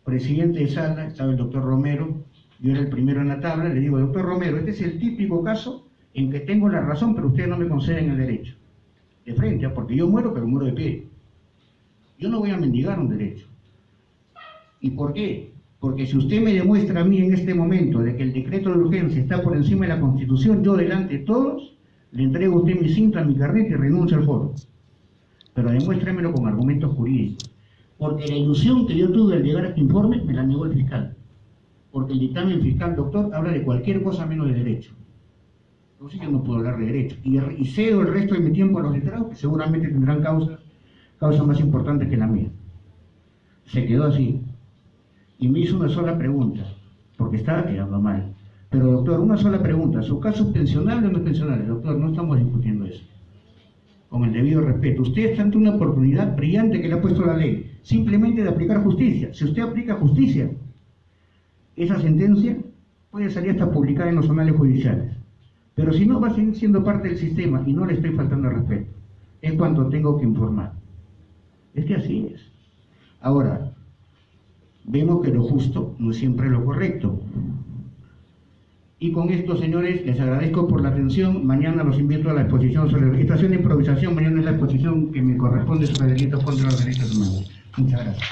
presidente de sala, estaba el doctor Romero, yo era el primero en la tabla, le digo, doctor Romero, este es el típico caso en que tengo la razón, pero ustedes no me conceden el derecho. De frente, porque yo muero, pero muero de pie. Yo no voy a mendigar un derecho. ¿Y por qué? Porque si usted me demuestra a mí en este momento de que el decreto de urgencia está por encima de la Constitución, yo delante de todos le entrego a usted mi cinta, mi carnet y renuncio al foro. Pero demuéstremelo con argumentos jurídicos. Porque la ilusión que yo tuve al llegar a este informe me la negó el fiscal. Porque el dictamen fiscal, doctor, habla de cualquier cosa menos de derecho. Entonces yo no puedo hablar de derecho. Y cedo el resto de mi tiempo a los letrados, que seguramente tendrán causas más importantes que la mía. Se quedó así. Y me hizo una sola pregunta, porque estaba quedando mal. Pero doctor, una sola pregunta, ¿su caso es pensionable o no es pensionable? Doctor, no estamos discutiendo eso. Con el debido respeto. Usted está ante una oportunidad brillante que le ha puesto la ley, simplemente de aplicar justicia. Si usted aplica justicia, esa sentencia puede salir hasta publicada en los anales judiciales. Pero si no, va a seguir siendo parte del sistema y no le estoy faltando al respeto. Es cuando tengo que informar. Es que así es. Ahora, vemos que lo justo no es siempre lo correcto. Y con esto, señores, les agradezco por la atención. Mañana los invito a la exposición sobre la estación de improvisación. Mañana es la exposición que me corresponde sobre delitos contra los derechos humanos. Muchas gracias.